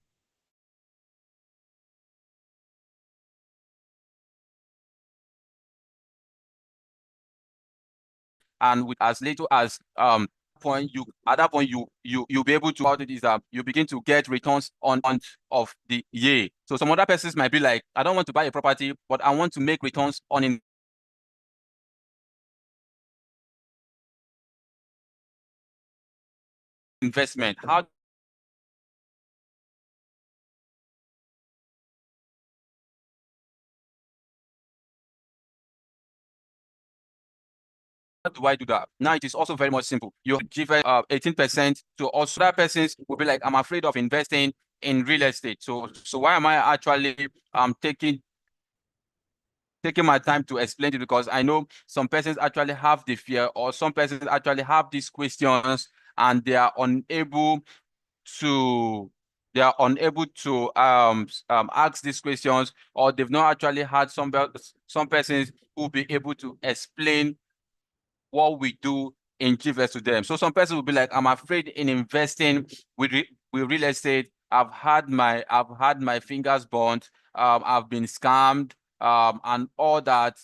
[SPEAKER 5] And with as little as at that point you'll be able to, how it is that you begin to get returns on of the year. So some other persons might be like, I don't want to buy a property, but I want to make returns on investment. How do I do that? Now it is also very much simple. You give 18% to also other persons will be like, I'm afraid of investing in real estate. So why am I actually taking my time to explain it? Because I know some persons actually have the fear, or some persons actually have these questions, and they are unable to ask these questions, or they've not actually had some persons who will be able to explain what we do in GVEST to them. So some person will be like, I'm afraid in investing with real estate. I've had my fingers burnt. I've been scammed, and all that.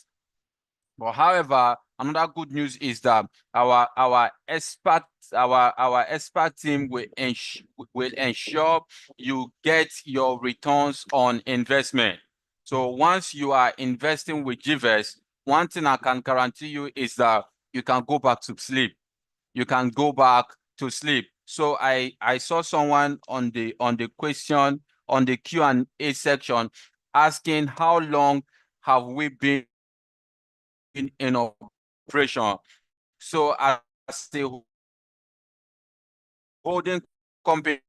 [SPEAKER 5] But however, another good news is that our expert team will ensure you get your returns on investment. So once you are investing with GVEST, one thing I can guarantee you is that you can go back to sleep. You can go back to sleep. So I saw someone on the question on the Q&A section asking how long have we been in operation. So as a holding company,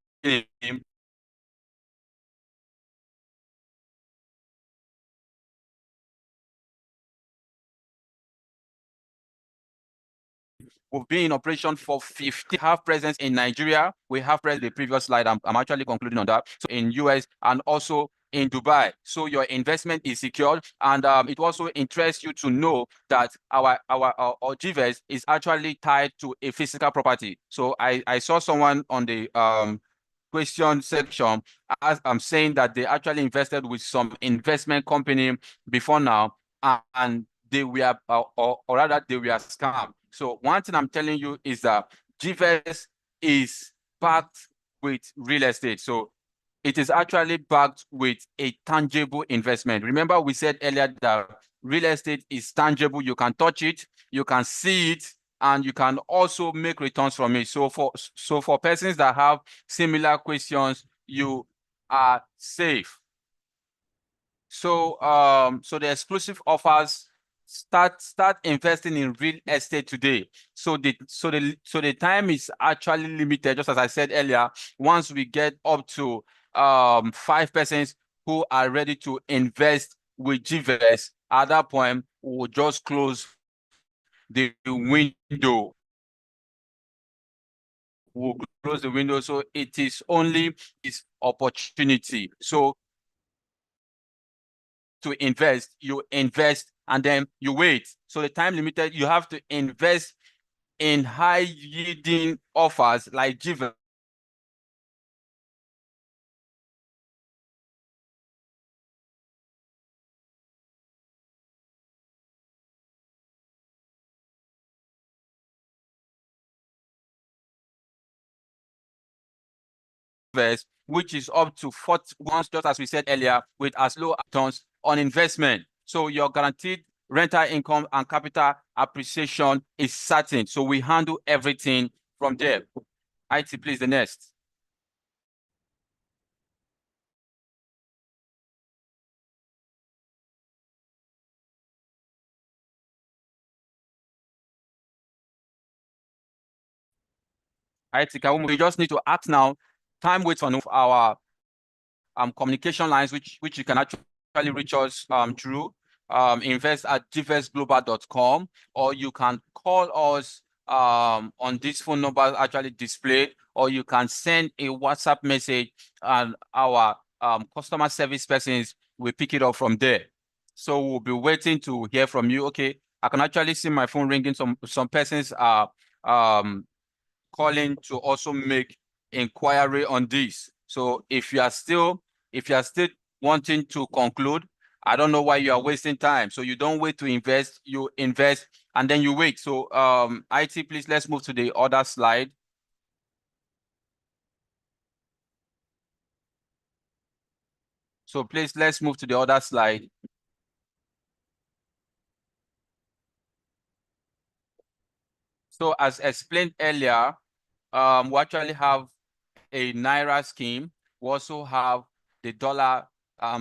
[SPEAKER 5] we've been in operation for 50. Have presence in Nigeria. We have presence the previous slide. I'm actually concluding on that. So in US and also in Dubai. So your investment is secured, and it also interests you to know that our GVEST is actually tied to a physical property. So I saw someone on the question section as I'm saying that they actually invested with some investment company before now, and they were or rather they were scammed. So one thing I'm telling you is that GVEST is backed with real estate. So it is actually backed with a tangible investment. Remember, we said earlier that real estate is tangible. You can touch it, you can see it, and you can also make returns from it. So for persons that have similar questions, you are safe. So so the exclusive offers, start investing in real estate today. So the time is actually limited, just as I said earlier. Once we get up to 5% who are ready to invest with GVEST, at that point we'll just close the window. We'll close the window. So it is only this opportunity. So to invest, you invest and then you wait. So the time limited, you have to invest in high yielding offers like GVEST. Which is up to 40 once, just as we said earlier, with as low returns on investment. So your guaranteed rental income and capital appreciation is certain. So we handle everything from there. IT, please, the next. IT, we just need to act now. Time waits on our communication lines, which you can actually reach us through invest@gvestglobal.com, or you can call us on this phone number actually displayed, or you can send a WhatsApp message, and our customer service persons will pick it up from there. So we'll be waiting to hear from you. Okay, I can actually see my phone ringing. Some persons are calling to also make inquiry on this. So if you are still wanting to conclude, I don't know why you are wasting time. So you don't wait to invest, you invest and then you wait. So IT, please, let's move to the other slide. So please, let's move to the other slide. So as explained earlier, we actually have a Naira scheme. We also have the dollar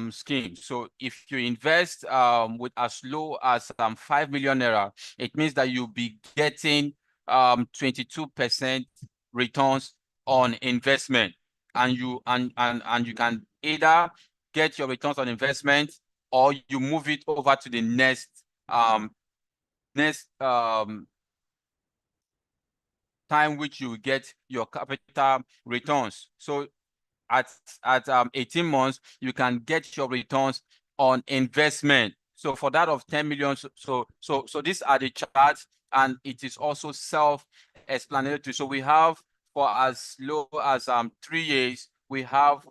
[SPEAKER 5] scheme. So if you invest with as low as 5 million naira, it means that you'll be getting 22% returns on investment, and you can either get your returns on investment, or you move it over to the next time which you get your capital returns. So at 18 months, you can get your returns on investment. So for that of 10 million, so these are the charts, and it is also self-explanatory. So we have for as low as 3 years, we have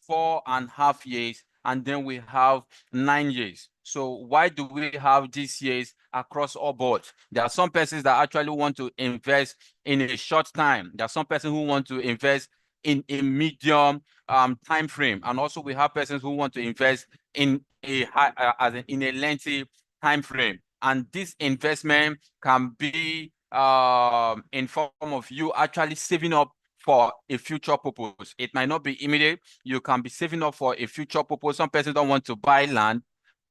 [SPEAKER 5] 4.5 years, and then we have 9 years. So why do we have these years across all boards? There are some persons that actually want to invest in a short time. There are some persons who want to invest in a medium time frame, and also we have persons who want to invest in a in a lengthy time frame. And this investment can be in form of you actually saving up for a future purpose. It might not be immediate. You can be saving up for a future purpose. Some persons don't want to buy land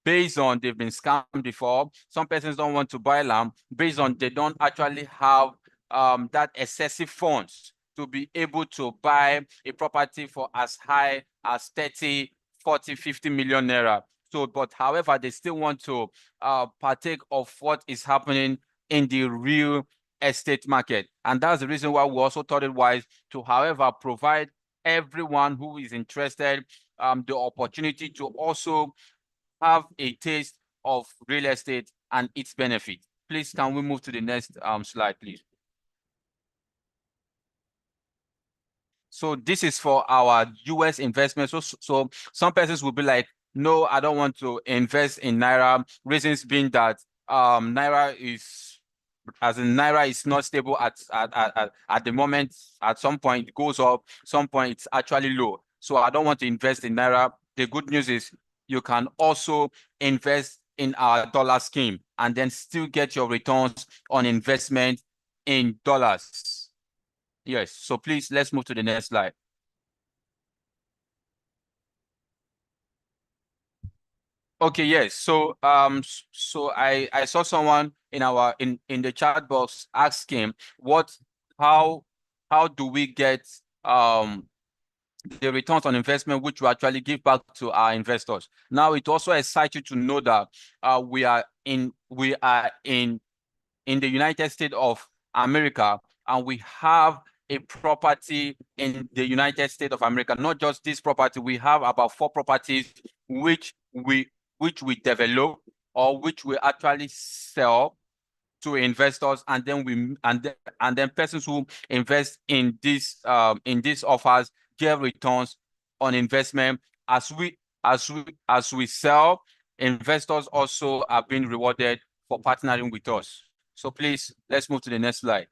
[SPEAKER 5] based on they've been scammed before. Some persons don't want to buy land based on they don't actually have that excessive funds to be able to buy a property for as high as 30, 40, 50 million naira. So, but however, they still want to partake of what is happening in the real estate market. And that's the reason why we also thought it wise to, however, provide everyone who is interested the opportunity to also have a taste of real estate and its benefit. Please, can we move to the next slide, please? So this is for our US investment. So some persons will be like, no, I don't want to invest in Naira. Reasons being that Naira is not stable at the moment. At some point it goes up, some point it's actually low. So I don't want to invest in Naira. The good news is you can also invest in our dollar scheme and then still get your returns on investment in dollars. Yes, so please, let's move to the next slide. Okay, yes. So so I saw someone in our in the chat box asking how do we get the returns on investment which we actually give back to our investors. Now it also excites you to know that we are in the United States of America, and we have a property in the United States of America. Not just this property, we have about 4 properties which we develop or which we actually sell to investors, and then and then persons who invest in these offers get returns on investment. As we sell, investors also are being rewarded for partnering with us. So please, let's move to the next slide.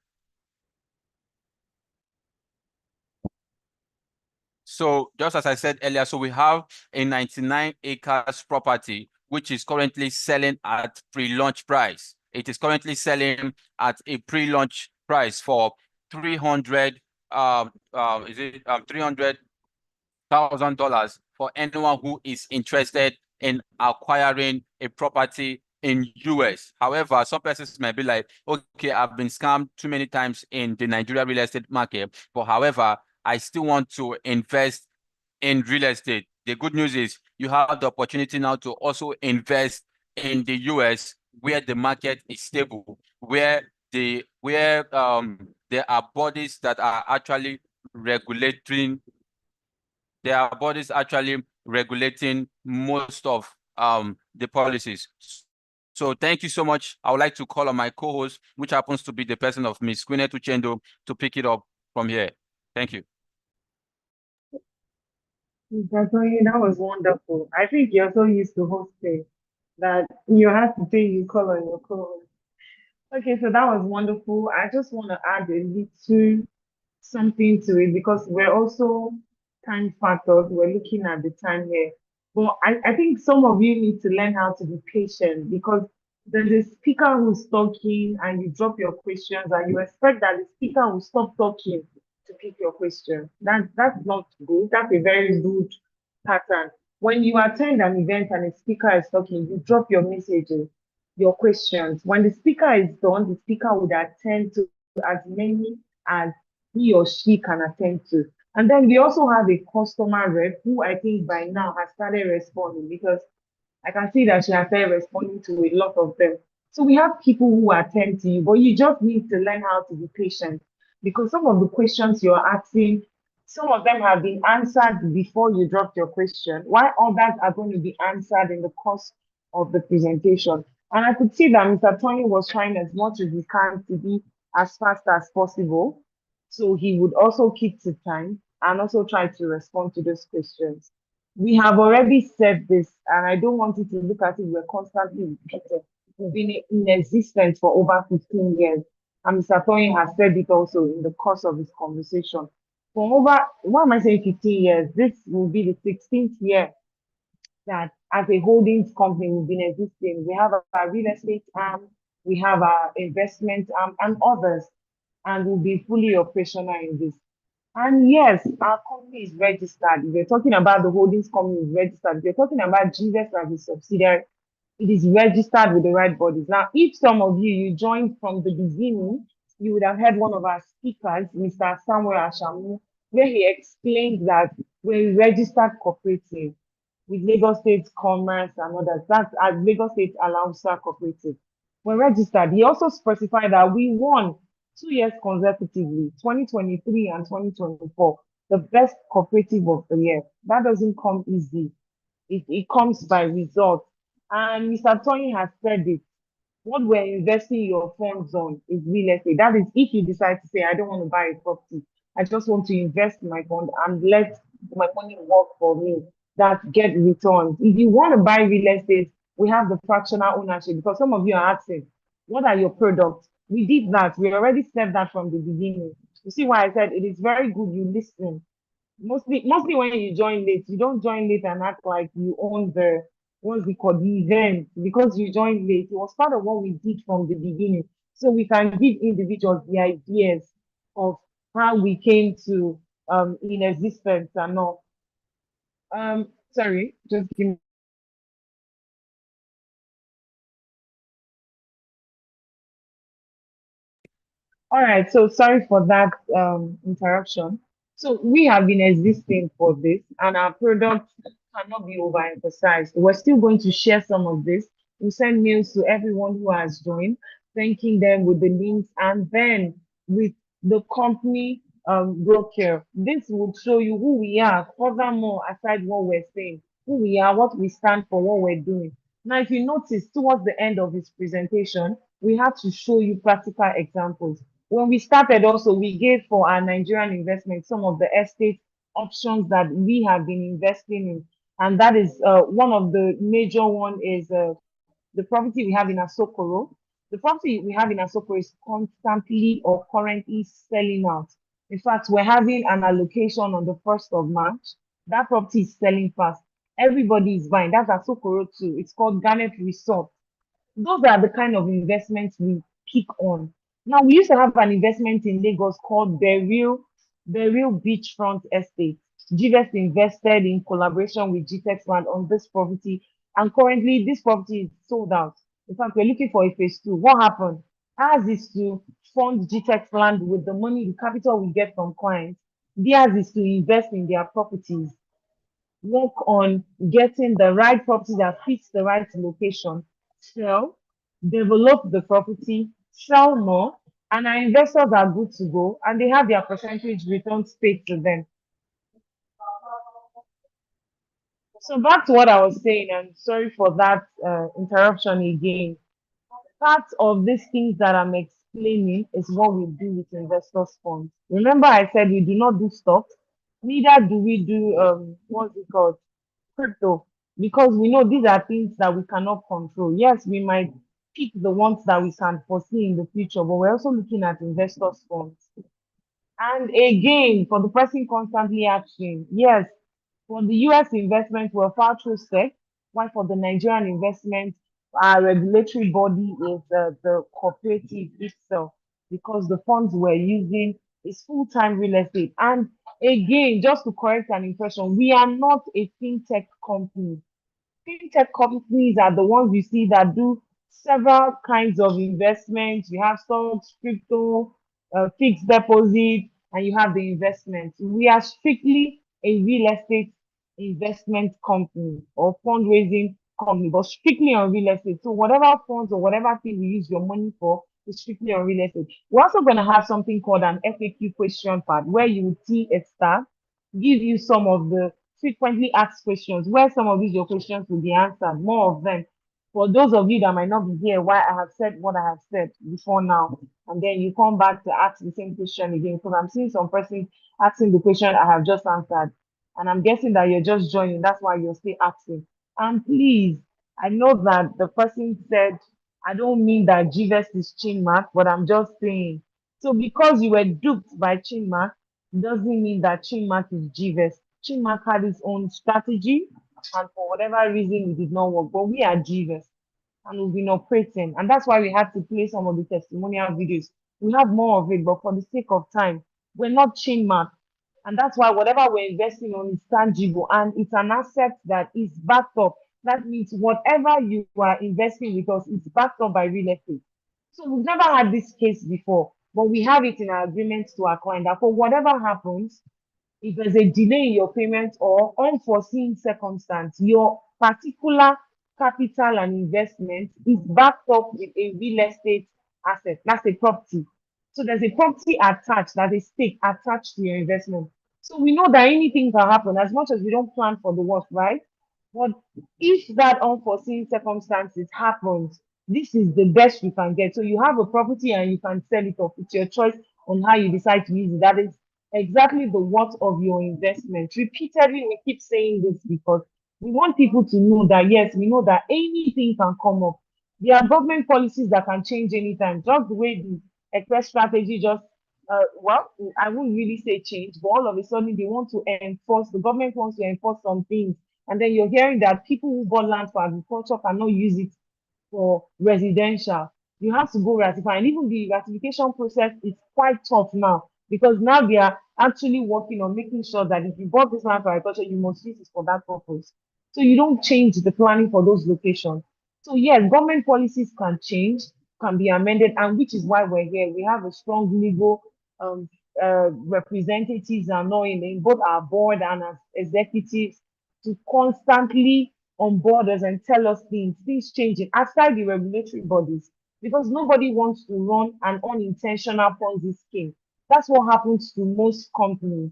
[SPEAKER 5] So just as I said earlier, so we have a 99 acres property which is currently selling at pre-launch price. It is currently selling at a pre-launch price for $300,000 for anyone who is interested in acquiring a property in US. However, some persons might be like, okay, I've been scammed too many times in the Nigeria real estate market, but however, I still want to invest in real estate. The good news is you have the opportunity now to also invest in the US, where the market is stable, where there are bodies that are actually regulating most of the policies. So thank you so much. I would like to call on my co-host, which happens to be the person of Ms. Gwyneth Uchendo, to pick it up from here. Thank you.
[SPEAKER 6] That was wonderful. I think you're so used to hosting that you have to say you call on your co-host. Okay, so that was wonderful. I just want to add a little something to it because we're also time factors. We're looking at the time here. But I think some of you need to learn how to be patient because there's a speaker who's talking and you drop your questions and you expect that the speaker will stop talking to pick your question. That's not good. That's a very rude pattern. When you attend an event and a speaker is talking, you drop your messages, your questions. When the speaker is done, the speaker would attend to as many as he or she can attend to. And then we also have a customer rep who I think by now has started responding because I can see that she has started responding to a lot of them. So we have people who attend to you, but you just need to learn how to be patient because some of the questions you're asking, some of them have been answered before you dropped your question, while others are going to be answered in the course of the presentation. And I could see that Mr. Tony was trying as much as he can to be as fast as possible. So he would also keep to time and also try to respond to those questions. We have already said this, and I don't want you to look at it, we're constantly repeating. We've been in existence for over 15 years. And Mr. Tony has said it also in the course of his conversation. For over, why am I saying 15 years? This will be the 16th year that as a holdings company we've been existing. We have our real estate arm, we have our investment arm, and others, and we'll be fully operational in this. And yes, our company is registered. If you're talking about the holdings company is registered. If you're talking about GVEST as a subsidiary, it is registered with the right bodies. Now, if some of you joined from the beginning, you would have heard one of our speakers, Mr. Samuel Ashamu, where he explained that we're a registered cooperative with Lagos State Commerce and others. That's at Lagos State Alausa Cooperative. We're registered. He also specified that we won 2 years consecutively, 2023 and 2024, the best cooperative of the year. That doesn't come easy. It comes by results. And Mr. Tony has said it. What we're investing your funds on is real estate. That is, if you decide to say, I don't want to buy a property, I just want to invest in my fund and let my money work for me, that get returns. If you want to buy real estate, we have the fractional ownership because some of you are asking, what are your products? We did that. We already said that from the beginning. You see why I said it is very good you listen. Mostly when you join late, you don't join late and act like you own the what's it called, the event because you joined late. It was part of what we did from the beginning. So we can give individuals the ideas of how we came to in existence and all. Sorry, just give me. All right, so sorry for that interruption. So we have been existing for this, and our products cannot be overemphasized. We're still going to share some of this. We send mails to everyone who has joined, thanking them with the links, and then with the company brochure. This will show you who we are. Furthermore, aside what we're saying, who we are, what we stand for, what we're doing. Now, if you notice, towards the end of his presentation, we have to show you practical examples. When we started also, we gave for our Nigerian investment some of the estate options that we have been investing in. And that is one of the major one is the property we have in Asokoro. The property we have in Asokoro is constantly or currently selling out. In fact, we're having an allocation on the 1st of March. That property is selling fast. Everybody is buying. That's Asokoro too. It's called Garnet Resort. Those are the kind of investments we pick on. Now, we used to have an investment in Lagos called Beryl Beachfront Estate. GVEST invested in collaboration with GTEX Land on this property, and currently this property is sold out. In fact, we're looking for a phase two. What happened? Ours is to fund GTEX Land with the money, the capital we get from clients. Theirs is to invest in their properties, work on getting the right property that fits the right location, sell, develop the property, sell more, and our investors are good to go and they have their percentage returns paid to them. So back to what I was saying, and sorry for that interruption again. Part of these things that I'm explaining is what we do with investors funds. Remember, I said we do not do stocks, neither do we do what's it called, crypto, because we know these are things that we cannot control. Yes, we might pick the ones that we can foresee in the future, but we're also looking at investors funds. And again, for the person constantly asking, yes, for the US investment, we're far through SEC, while for the Nigerian investment, our regulatory body is the cooperative itself, because the funds we're using is full-time real estate. And again, just to correct an impression, we are not a fintech company. Fintech companies are the ones you see that do several kinds of investments. You have stocks, crypto, fixed deposit, and you have the investments. We are strictly a real estate investment company or fundraising company, but strictly on real estate. So whatever funds or whatever thing you use your money for is strictly on real estate. We're also going to have something called an FAQ question pad where you will see a star, give you some of the frequently asked questions, where some of these your questions will be answered, more of them. For those of you that might not be here, why I have said what I have said before now, and then you come back to ask the same question again, because I'm seeing some person asking the question I have just answered, and I'm guessing that you're just joining. That's why you're still asking. And please, I know that the person said, I don't mean that GVEST is Chinmark, but I'm just saying. So because you were duped by Chinmark, doesn't mean that Chinmark is GVEST. Chinmark had his own strategy, and for whatever reason, it did not work. But we are GVEST, and we've been operating. And that's why we had to play some of the testimonial videos. We have more of it, but for the sake of time, we're not Chinmark. And that's why whatever we're investing on is tangible and it's an asset that is backed up. That means whatever you are investing with us is backed up by real estate. So we've never had this case before, but we have it in our agreement to our client that for whatever happens, if there's a delay in your payment or unforeseen circumstance, your particular capital and investment is backed up with a real estate asset. That's a property. So there's a property attached, there's a stake attached to your investment. So we know that anything can happen as much as we don't plan for the worst, right? But if that unforeseen circumstances happens, this is the best you can get. So you have a property and you can sell it off. It's your choice on how you decide to use it. That is exactly the worth of your investment. Repeatedly, we keep saying this because we want people to know that, yes, we know that anything can come up. There are government policies that can change anytime, just the way the Express strategy just, well, I wouldn't really say change, but all of a sudden they want to enforce, the government wants to enforce some things. And then you're hearing that people who bought land for agriculture cannot use it for residential. You have to go ratify. And even the ratification process is quite tough now because now they are actually working on making sure that if you bought this land for agriculture, you must use it for that purpose. So you don't change the planning for those locations. So yes, government policies can change, can be amended, and which is why we're here. We have a strong legal representatives and knowing in both our board and as executives to constantly onboard us and tell us things changing outside the regulatory bodies because nobody wants to run an unintentional Ponzi scheme. That's what happens to most companies.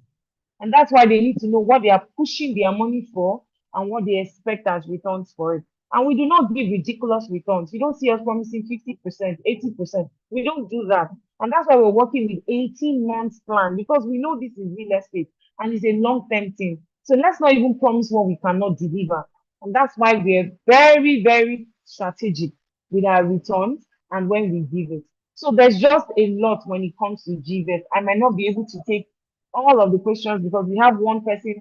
[SPEAKER 6] And that's why they need to know what they are pushing their money for and what they expect as returns for it. And we do not give ridiculous returns. You don't see us promising 50%, 80%. We don't do that. And that's why we're working with 18 months plan because we know this is real estate and it's a long-term thing. So let's not even promise what we cannot deliver. And that's why we're very, very strategic with our returns and when we give it. So there's just a lot when it comes to GVEST. I might not be able to take all of the questions because we have one person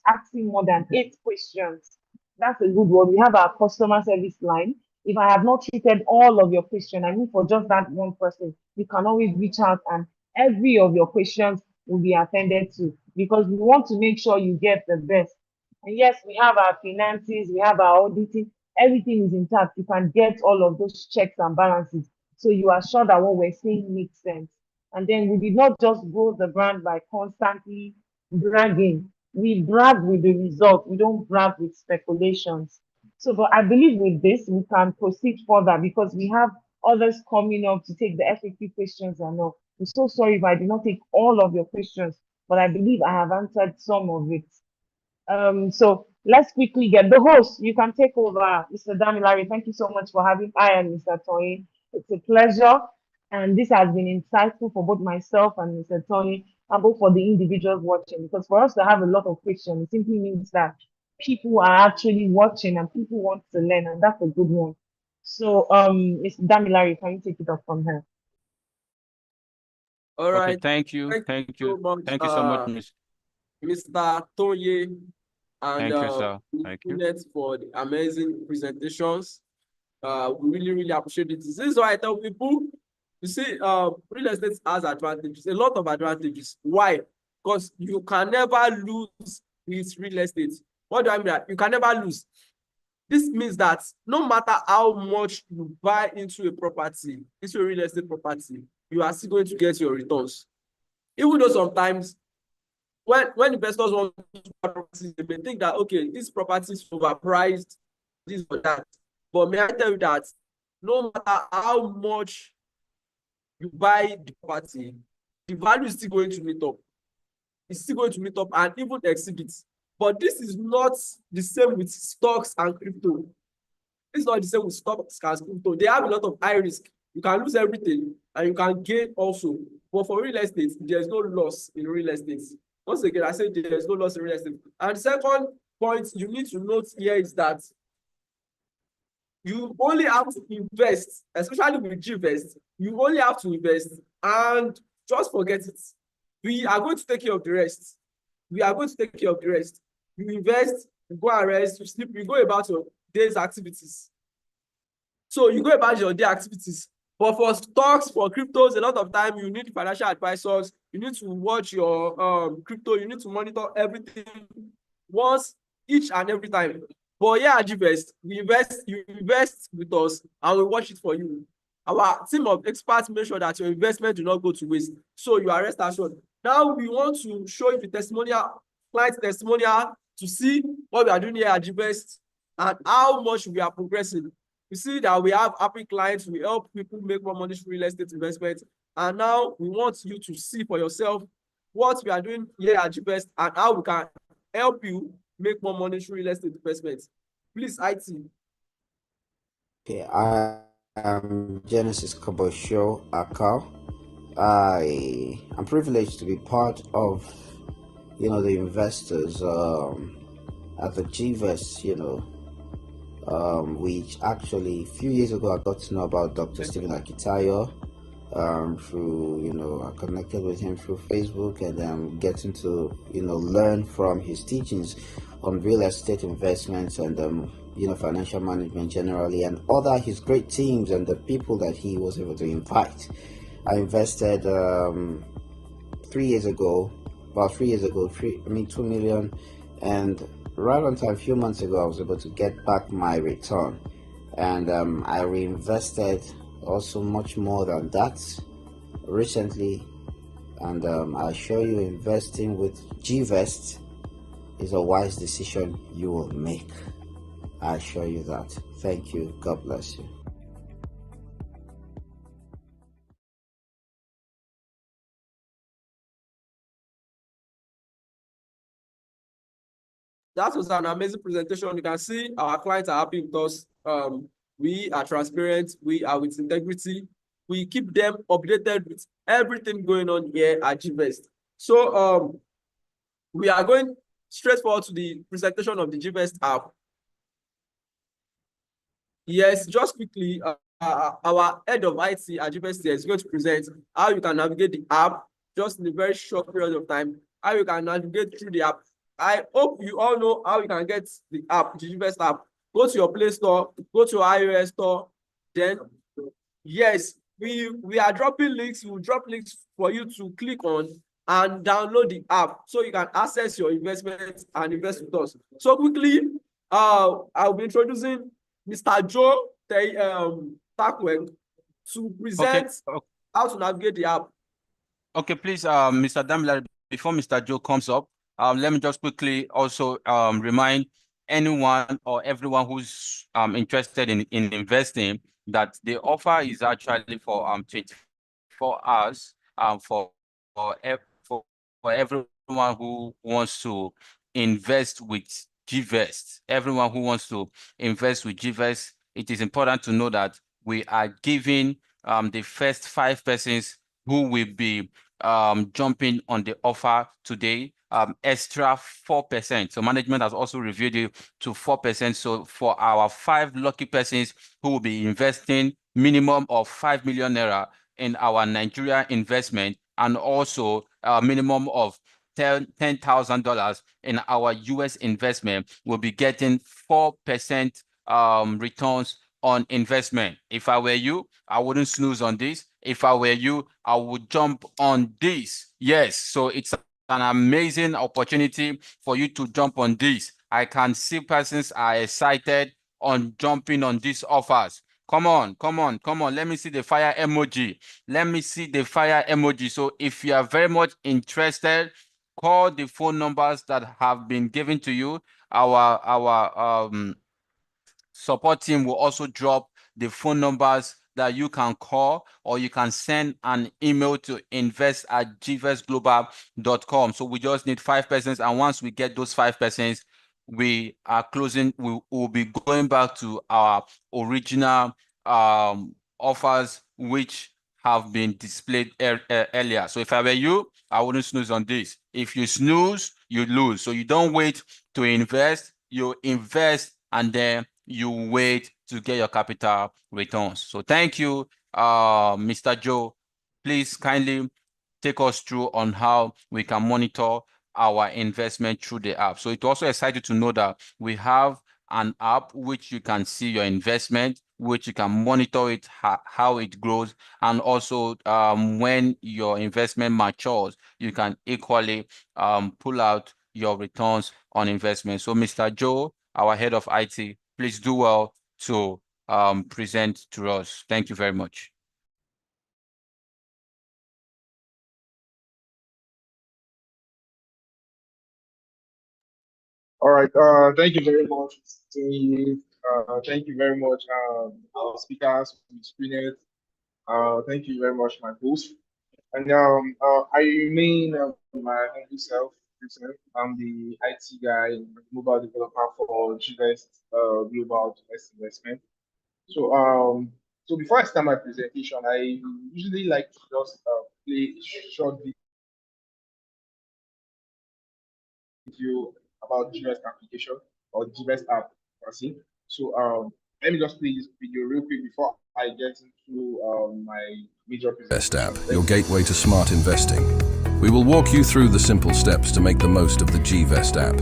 [SPEAKER 6] asking more than 8 questions. That's a good one. We have our customer service line. If I have not treated all of your questions, I mean for just that one person, you can always reach out and every of your questions will be attended to because we want to make sure you get the best. And yes, we have our finances, we have our auditing, everything is intact. You can get all of those checks and balances. So you are sure that what we're saying makes sense. And then we did not just grow the brand by constantly bragging. We brag with the result. We don't brag with speculations. So, but I believe with this, we can proceed further because we have others coming up to take the FAQ questions and all. I'm so sorry if I did not take all of your questions, but I believe I have answered some of it. So let's quickly get the host. You can take over, Mr. Damilari. Thank you so much for having I and Mr. Tony. It's a pleasure. And this has been insightful for both myself and Mr. Tony, and both for the individuals watching. Because for us to have a lot of questions, it simply means that people are actually watching and people want to learn, and that's a good one. So, Mr. Damilari, can you take it up from here?
[SPEAKER 1] All
[SPEAKER 5] Okay,
[SPEAKER 1] right.
[SPEAKER 5] thank you.
[SPEAKER 1] Thank
[SPEAKER 5] Thank
[SPEAKER 1] you so
[SPEAKER 5] you.
[SPEAKER 1] much,
[SPEAKER 5] Thank you so much, Miss.
[SPEAKER 1] Mr. Tony and
[SPEAKER 5] Thank you, sir. Thank you.
[SPEAKER 1] Miss for the amazing presentations. We really, really appreciate it. This is why I tell people, you see, real estate has advantages, a lot of advantages. Why? Because you can never lose with real estate. What do I mean? That you can never lose. This means that no matter how much you buy into a property, into a real estate property, you are still going to get your returns. Even though sometimes when investors want to buy properties, they may think that, okay, this property is overpriced, this or that. But may I tell you that no matter how much you buy the property, the value is still going to meet up. It's still going to meet up and even exceed it. But this is not the same with stocks and crypto. It's not the same with stocks and crypto. They have a lot of high risk. You can lose everything and you can gain also. But for real estate, there's no loss in real estate. Once again, I say there's no loss in real estate. And the second point you need to note here is that you only have to invest, especially with GVEST, you only have to invest and just forget it. We are going to take care of the rest. We are going to take care of the rest. You invest, you go and rest, you sleep, you go about your day's activities. So you go about your day activities. But for stocks, for cryptos, a lot of time you need financial advisors. You need to watch your crypto. You need to monitor everything once, each and every time. But yeah, at GVEST, we invest, you invest with us, and we watch it for you. Our team of experts make sure that your investment do not go to waste. So you are rest assured. Now we want to show you the testimonial, client testimonial, to see what we are doing here at GVEST and how much we are progressing. You see that we have happy clients, we help people make more money through real estate investment. And now we want you to see for yourself what we are doing here at GVEST and how we can help you make more money through real estate investments. Please, IT.
[SPEAKER 8] Okay, I am Genesis Kobosho Akal. I'm privileged to be part of, the investors at the GVEST, which actually a few years ago I got to know about Dr. Stephen Akitayo through, I connected with him through Facebook and getting to, learn from his teachings on real estate investments and, financial management generally, and other his great teams and the people that he was able to invite. I invested 3 years ago, 2 million, and right on time, a few months ago, I was able to get back my return, and I reinvested also much more than that recently, and I assure you, investing with GVEST is a wise decision you will make. I assure you that. Thank you. God bless you.
[SPEAKER 1] That was an amazing presentation. You can see our clients are happy with us. We are transparent. We are with integrity. We keep them updated with everything going on here at GVEST. So we are going straight forward to the presentation of the GVEST app. Yes, just quickly, our head of IT at GVEST is going to present how you can navigate the app just in a very short period of time, how you can navigate through the app. I hope you all know how you can get the app, the GVEST app. Go to your Play Store, go to your iOS store. Then, yes, we are dropping links. We will drop links for you to click on and download the app so you can access your investments and invest with us. So quickly, I'll be introducing Mr. Joe Takweng to present how to navigate the app.
[SPEAKER 5] Okay, please, Mr. Damilare, before Mr. Joe comes up, let me just quickly also remind anyone or everyone who's interested in investing that the offer is actually for 24 hours for everyone who wants to invest with GVEST. Everyone who wants to invest with GVEST, it is important to know that we are giving the first 5 persons who will be jumping on the offer today extra 4%. So management has also reviewed it to 4%. So for our 5 lucky persons who will be investing minimum of 5 million naira in our Nigeria investment, and also a minimum of $10,000 in our US investment, will be getting 4% returns on investment. If I were you, I wouldn't snooze on this. If I were you, I would jump on this. Yes, so it's an amazing opportunity for you to jump on this. I can see persons are excited on jumping on these offers. Come on, come on, come on. Let me see the fire emoji. Let me see the fire emoji. So if you are very much interested, call the phone numbers that have been given to you. Our support team will also drop the phone numbers that you can call, or you can send an email to invest@gvestglobal.com. So we just need 5 persons, and once we get those 5 persons, we are closing. We will be going back to our original offers, which have been displayed earlier. So if I were you, I wouldn't snooze on this. If you snooze, you lose. So you don't wait to invest, you invest, and then you wait to get your capital returns. So thank you, Mr. Joe. Please kindly take us through on how we can monitor our investment through the app. So it's also exciting to know that we have an app which you can see your investment, which you can monitor it, how it grows, and also when your investment matures, you can equally pull out your returns on investment. So Mr. Joe, our head of IT, please do well to present to us. Thank you very much.
[SPEAKER 9] All right. Thank you very much, Steve. Thank you very much, our speakers, screeners. Thank you very much, my host. And I remain my humble self. I'm the IT guy, mobile developer for GVEST Global Investment. So before I start my presentation, I usually like to just play a short video about GVEST application or GVEST app, per se. So let me just play this video real quick before I get into my major presentation.
[SPEAKER 10] GVEST app, your gateway to smart investing. We will walk you through the simple steps to make the most of the GVEST app.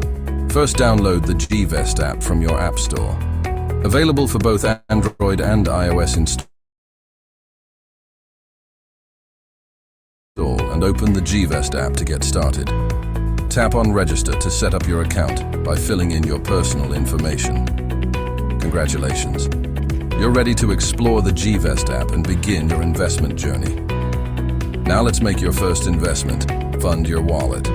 [SPEAKER 10] First, download the GVEST app from your app store. Available for both Android and iOS install, and open the GVEST app to get started. Tap on Register to set up your account by filling in your personal information. Congratulations. You're ready to explore the GVEST app and begin your investment journey. Now let's make your first investment. Fund your wallet.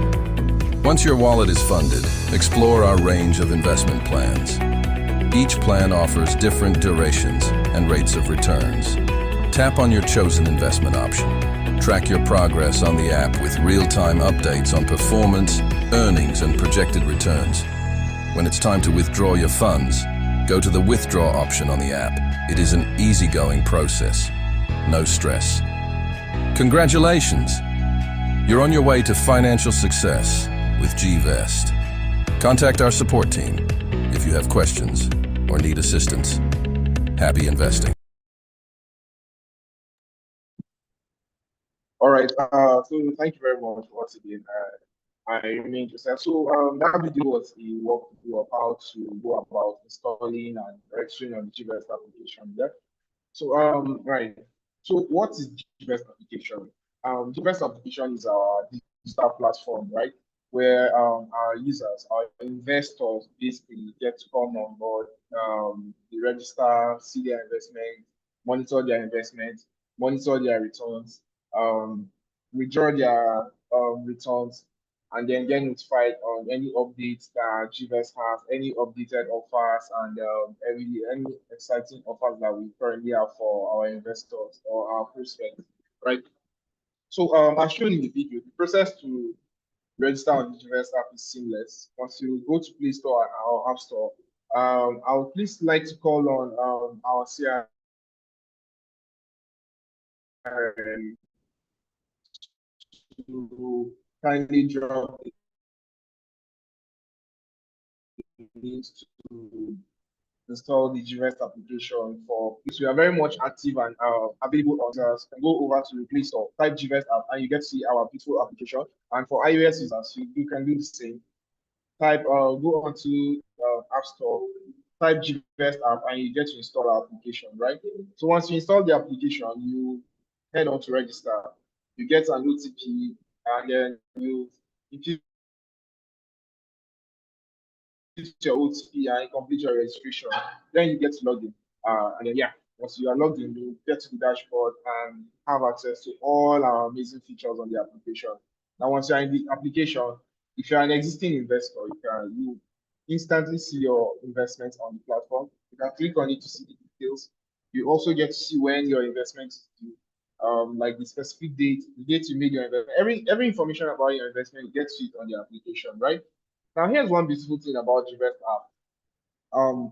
[SPEAKER 10] Once your wallet is funded, explore our range of investment plans. Each plan offers different durations and rates of returns. Tap on your chosen investment option. Track your progress on the app with real-time updates on performance, earnings, and projected returns. When it's time to withdraw your funds, go to the withdraw option on the app. It is an easygoing process. No stress. Congratulations! You're on your way to financial success with GVEST. Contact our support team if you have questions or need assistance. Happy investing.
[SPEAKER 9] All right. So thank you very much once again. I remain Joseph. So that video was a walkthrough of how to go about installing and registering on the GVEST application. Yeah. So right. So what is GVEST application? GVEST application is our digital platform, right? Where our users, our investors basically get to come on board, they register, see their investment, monitor their returns, withdraw their returns, and then get notified on any updates that GVEST has, any updated offers, and any exciting offers that we currently have for our investors or our prospects, right? So as shown in the video, the process to register on the GVEST app is seamless. Once you go to Play Store or App Store, I would please like to call on our CRM to kindly drop links to install the GVEST application for. So we are very much active and available on users. Can go over to the Play Store, type GVEST app, and you get to see our beautiful application. And for iOS users, you can do the same. Type go onto App Store, type GVEST app, and you get to install our application, right? So once you install the application, you head on to register. You get an OTP, and then if you your OTP and complete your registration, then you get to log in. And then, yeah, once you are logged in, you get to the dashboard and have access to all our amazing features on the application. Now, once you're in the application, if you're an existing investor, you instantly see your investments on the platform. You can click on it to see the details. You also get to see when your investment is due, like the specific date, the date you made your investment. Every information about your investment, you get to see it on the application, right? Now, here's one beautiful thing about GVEST app.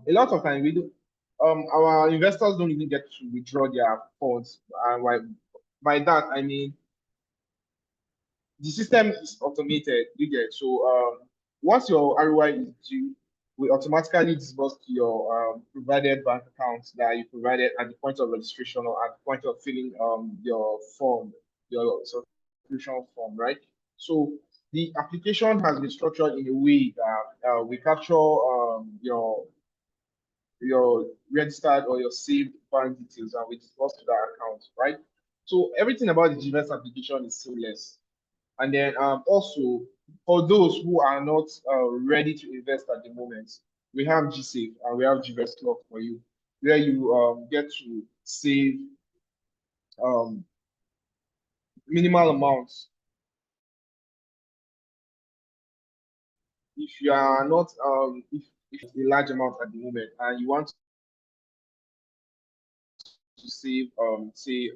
[SPEAKER 9] A lot of time we do, our investors don't even get to withdraw their funds, and by that I mean the system is automated. You get so once your ROI is due, we automatically disburse to your provided bank account that you provided at the point of registration or at the point of filling your form, your subscription form, right? So the application has been structured in a way that we capture your registered or your saved bank details and we disburse to that account, right? So everything about the GVEST application is seamless. And then also for those who are not ready to invest at the moment, we have GSave and we have GVEST Club for you, where you get to save minimal amounts. If you are not if it's a large amount at the moment and you want to save say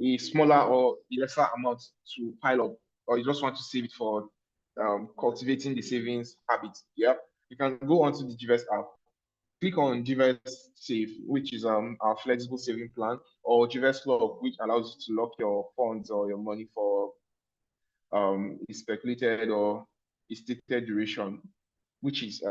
[SPEAKER 9] a smaller or lesser amount to pile up, or you just want to save it for cultivating the savings habit, yeah, you can go onto the GVEST app, click on GVEST Save, which is our flexible saving plan, or GVEST Lock, which allows you to lock your funds or your money for a speculated or a stated duration, which is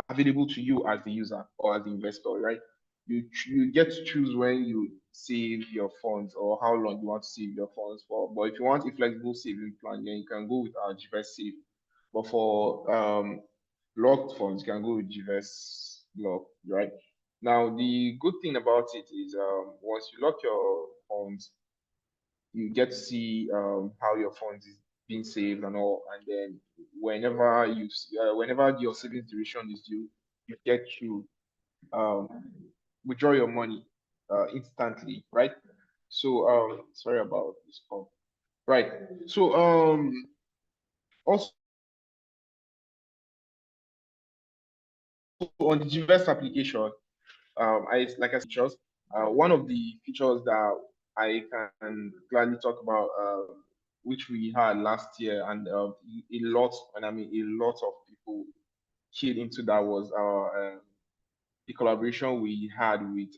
[SPEAKER 9] available to you as the user or as the investor, right? You get to choose when you save your funds or how long you want to save your funds for. But if you want a flexible saving plan, then you can go with our GVEST Save. But for locked funds, you can go with GVEST Lock, right? Now, the good thing about it is once you lock your funds, you get to see how your funds is being saved and all, and then whenever your savings duration is due, you get to withdraw your money instantly, right? So sorry about this call. Right. So also on the GVEST application, I features. One of the features that I can gladly talk about, which we had last year, and a lot, and I mean a lot of people keyed into that, was our the collaboration we had with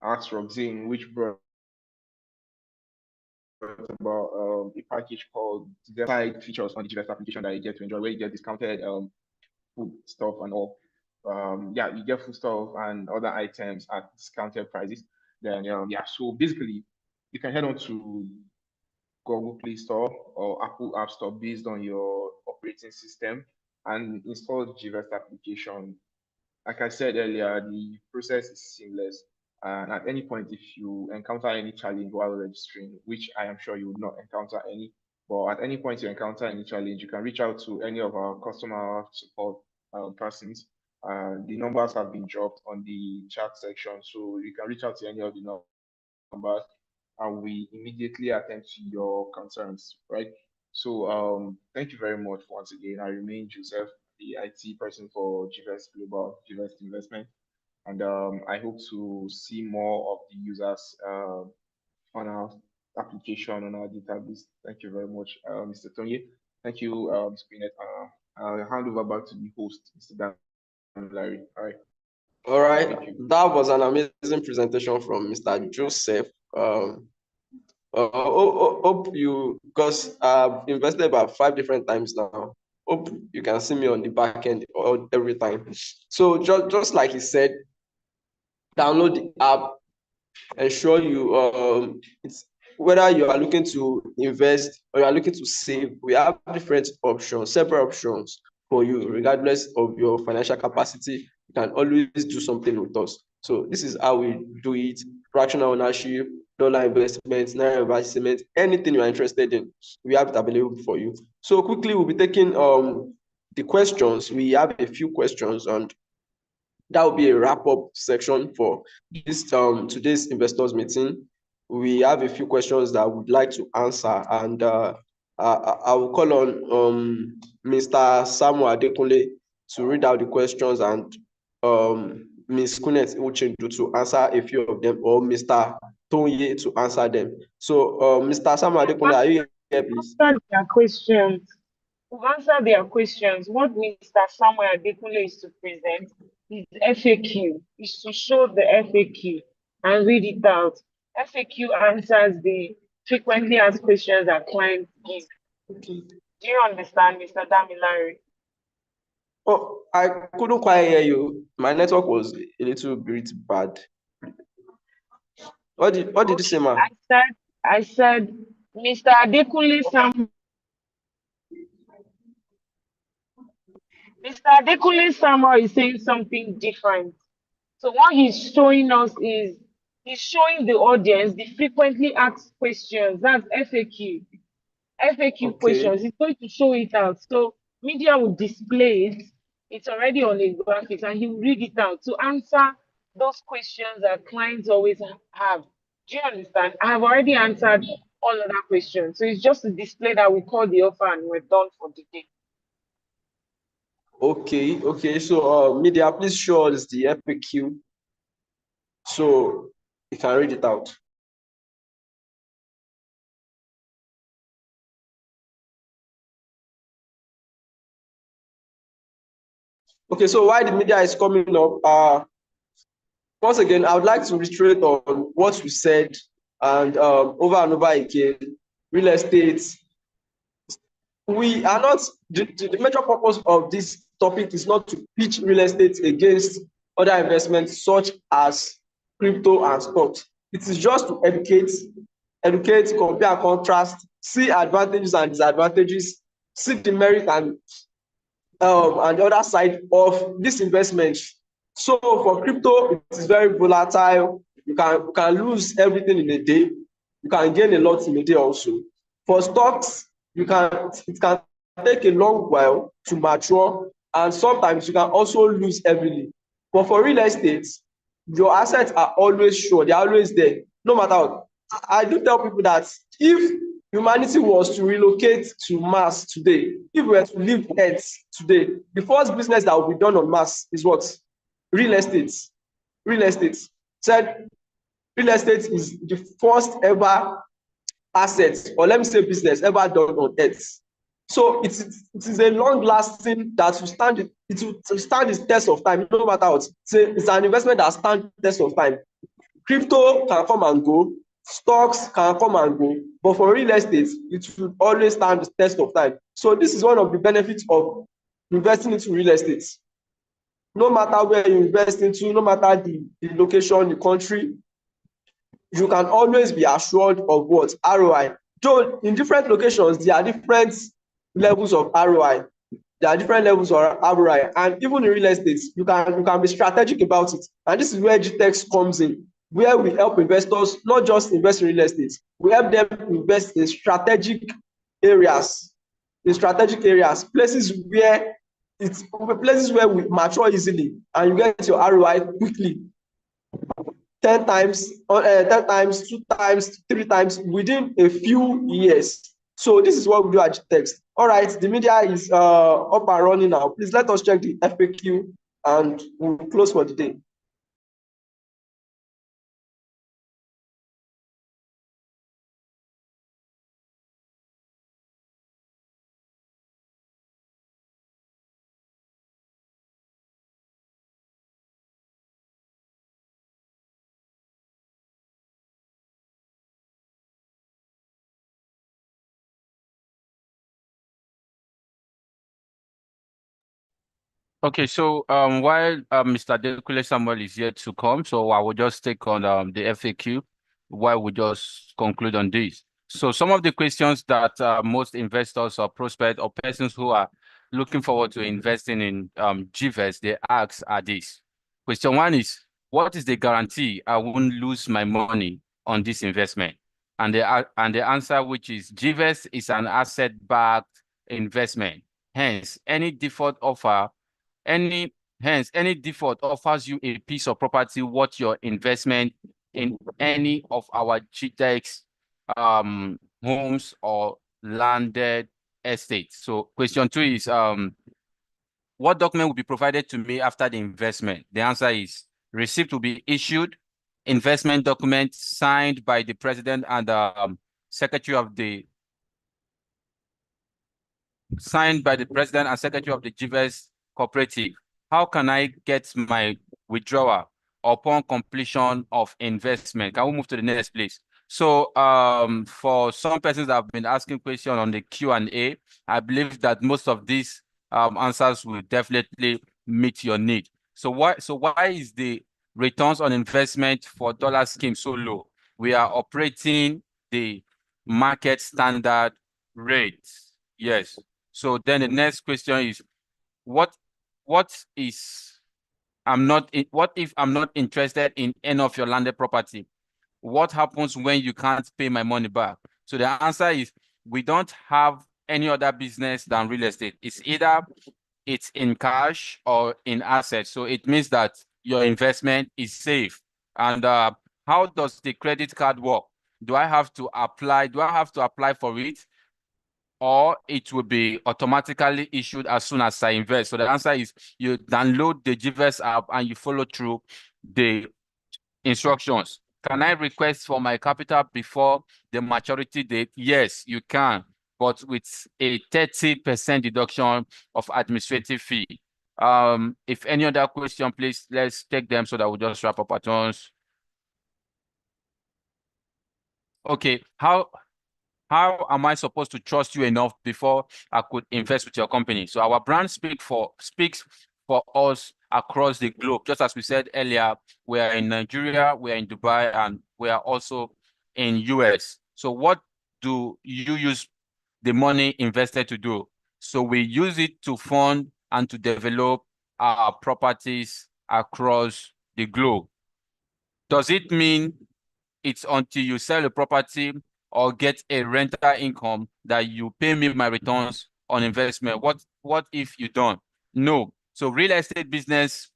[SPEAKER 9] Ask Roxane, which brought about a package called the side features on the GVEST application that you get to enjoy, where you get discounted food stuff and all. Yeah, you get food stuff and other items at discounted prices. Then yeah, so basically you can head on to Google Play Store or Apple App Store based on your operating system and install the GVEST application. Like I said earlier, the process is seamless. And at any point, if you encounter any challenge while registering, which I am sure you would not encounter any, but at any point you encounter any challenge, you can reach out to any of our customer support persons. The numbers have been dropped on the chat section, so you can reach out to any of the numbers and we immediately attend to your concerns, right? So thank you very much once again. I remain Joseph, the IT person for GVEST Global, GVEST Investment. And I hope to see more of the users on our application, on our database. Thank you very much, Mr. Tony. Thank you, Ms. Queenette. I'll hand over back to the host, Mr. Dan Larry. All right.
[SPEAKER 11] All right, that was an amazing presentation from Mr. Joseph. Hope you, because I've invested about 5 different times now. Hope you can see me on the back end every time. So just like he said, download the app, ensure you it's whether you are looking to invest or you are looking to save, we have different options, several options for you, regardless of your financial capacity. You can always do something with us. So this is how we do it: fractional ownership, dollar investments, naira investment, anything you are interested in, we have it available for you. So quickly, we'll be taking the questions. We have a few questions, and that will be a wrap-up section for this today's investors meeting. We have a few questions that I would like to answer, and I will call on Mr. Samuel Adekunle to read out the questions, and Ms. Kunet Uchendu to answer a few of them, or Mr. Tonye to answer them. So, Mr. Samuel Adekunle, are you here, please?
[SPEAKER 6] Answer their questions. To answer their questions, what Mr. Samuel Adekunle is to present is FAQ, is to show the FAQ and read it out. FAQ answers the frequently asked questions that clients give. Do you understand, Mr. Damilare?
[SPEAKER 11] Oh, I couldn't quite hear you. My network was a little bit bad. What did you say, ma'am?
[SPEAKER 6] I said Mr. Adekunle Samuel is saying something different. So what he's showing us is he's showing the audience the frequently asked questions. That's FAQ. FAQ questions. He's going to show it out. So media will display it. It's already on a graphic, and he will read it out to answer those questions that clients always have. Do you understand? I have already answered all of that questions. So it's just a display that we call the offer and we're done for the day.
[SPEAKER 11] Okay. So media, please show us the FAQ so you can read it out. Okay, so while the media is coming up, once again, I would like to reiterate on what we said, and over and over again, real estate. We are not, the major purpose of this topic is not to pitch real estate against other investments such as crypto and stocks. It is just to educate, compare and contrast, see advantages and disadvantages, see the merit and the other side of this investment. So for crypto, it is very volatile. You can lose everything in a day. You can gain a lot in a day also. For stocks, it can take a long while to mature, and sometimes you can also lose heavily. But for real estate, your assets are always sure, they're always there, no matter what. I do tell people that if humanity was to relocate to Mars today, if we were to leave Earth today, the first business that will be done on Mars is what? Real estate. Real estate. Said real estate is the first ever asset, or let me say business, ever done on Earth. So it is a long lasting that will stand the test of time, no matter what. It's an investment that stands the test of time. Crypto can come and go, stocks can come and go, but for real estate, it will always stand the test of time. So this is one of the benefits of investing into real estate. No matter where you invest into, no matter the location, the country, you can always be assured of what? ROI. Though in different locations, there are different levels of ROI. There are different levels of ROI, and even in real estate, you can be strategic about it. And this is where GTEx comes in, where we help investors not just invest in real estate, we help them invest in strategic areas, places where we mature easily, and you get your ROI quickly. 10 times, 10 times, 2 times, 3 times within a few years. So this is what we do at GTEx. All right, the media is up and running now. Please let us check the FAQ and we'll close for the day.
[SPEAKER 5] Okay, so while Mr. Dekule Samuel is yet to come, so I will just take on the FAQ while we just conclude on this. So some of the questions that most investors or prospects or persons who are looking forward to investing in GVEST, they ask are this. Question one is, what is the guarantee I won't lose my money on this investment? And the answer, which is GVEST is an asset-backed investment. Hence, any default offers you a piece of property worth your investment in any of our GTEx homes or landed estates. So question 2 is what document will be provided to me after the investment? The answer is receipt will be issued, investment document signed by the president and secretary of the GVEST cooperative. How can I get my withdrawal upon completion of investment? Can we move to the next, please? So for some persons that have been asking questions on the Q&A, I believe that most of these answers will definitely meet your need. So why is the returns on investment for dollar scheme so low? We are operating the market standard rate. Yes. So then the next question is, what if I'm not interested in any of your landed property? What happens when you can't pay my money back? So the answer is we don't have any other business than real estate. It's either it's in cash or in assets. So it means that your investment is safe. And how does the credit card work? Do I have to apply for it? Or it will be automatically issued as soon as I invest? So the answer is you download the GVEST app and you follow through the instructions. Can I request for my capital before the maturity date? Yes, you can, but with a 30% deduction of administrative fee. If any other question, please, let's take them so that we'll just wrap up at once. Okay, how am I supposed to trust you enough before I could invest with your company? So our brand speaks for us across the globe. Just as we said earlier, we are in Nigeria, we are in Dubai, and we are also in US. So what do you use the money invested to do? So we use it to fund and to develop our properties across the globe. Does it mean it's until you sell a property or get a rental income that you pay me my returns on investment? What if you don't? No. So real estate business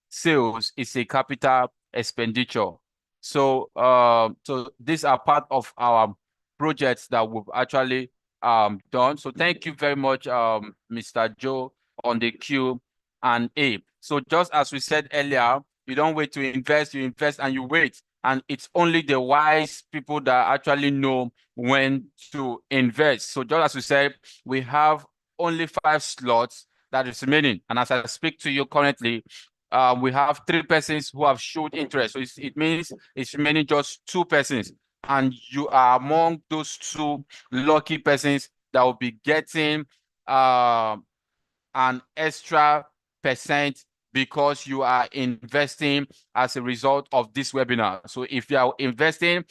[SPEAKER 5] sales is a capital expenditure. So so these are part of our projects that we've actually done. So thank you very much, Mr. Joe, on the Q&A. So just as we said earlier, you don't wait to invest, you invest and you wait. And it's only the wise people that actually know when to invest. So just as we said, we have only 5 slots that is remaining. And as I speak to you currently, we have 3 persons who have showed interest. So it means it's remaining just 2 persons. And you are among those 2 lucky persons that will be getting an extra percent because you are investing as a result of this webinar. So if you are investing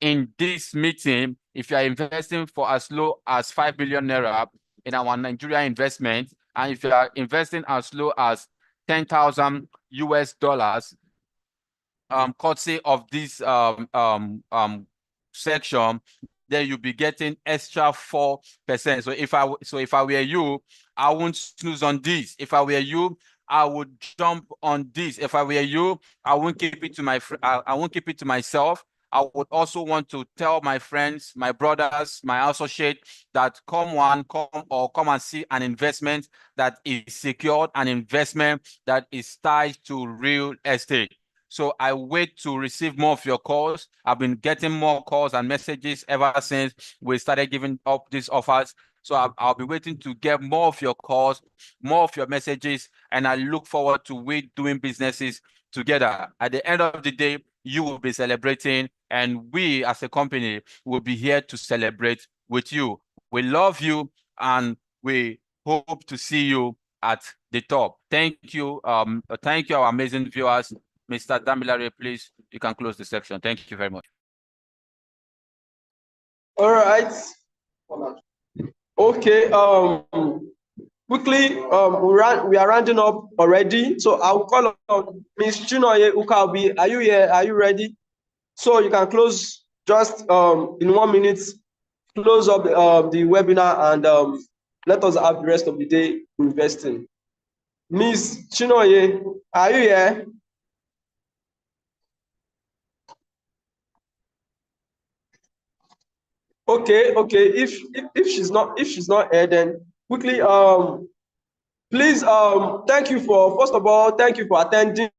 [SPEAKER 5] in this meeting, if you are investing for as low as 5 million naira in our Nigeria investment, and if you are investing as low as 10,000 US dollars, courtesy of this section, then you'll be getting extra 4%. So if I were you, I won't snooze on this. If I were you, I would jump on this. If I were you, I won't keep it to I won't keep it to myself. I would also want to tell my friends, my brothers, my associates that come and see an investment that is secured, an investment that is tied to real estate. So I wait to receive more of your calls. I've been getting more calls and messages ever since we started giving up these offers. So I'll be waiting to get more of your calls, more of your messages, and I look forward to we doing businesses together. At the end of the day, you will be celebrating, and we as a company will be here to celebrate with you. We love you, and we hope to see you at the top. Thank you. Thank you, our amazing viewers. Mr. Damilare, please, you can close the section. Thank you very much.
[SPEAKER 11] All right. Okay. Quickly, we are rounding up already. So I'll call on Ms. Chinoye Ukabi. Are you here? Are you ready? So you can close just in 1 minute, close up the webinar, and let us have the rest of the day investing. Ms. Chinoye, are you here? Okay. If she's not here, then quickly please thank you for, first of all, thank you for attending.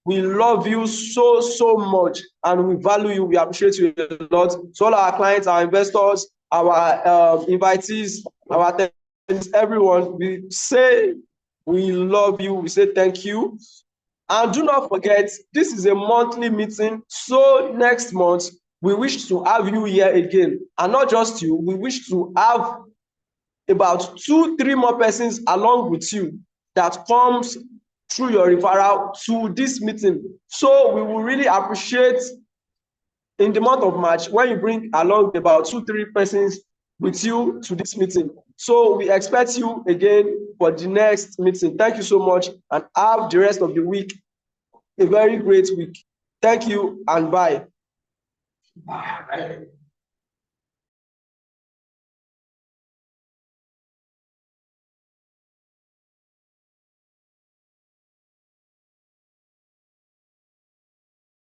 [SPEAKER 11] We love you so much, and we value you. We appreciate you a lot. So all our clients, our investors, our invitees, our attendees, everyone, we say we love you. We say thank you. And do not forget, this is a monthly meeting. So next month, we wish to have you here again. And not just you, we wish to have about 2-3 more persons along with you that comes through your referral to this meeting. So we will really appreciate in the month of March when you bring along about 2-3 persons with you to this meeting. So we expect you again for the next meeting. Thank you so much, and have the rest of the week a very great week. Thank you, and bye.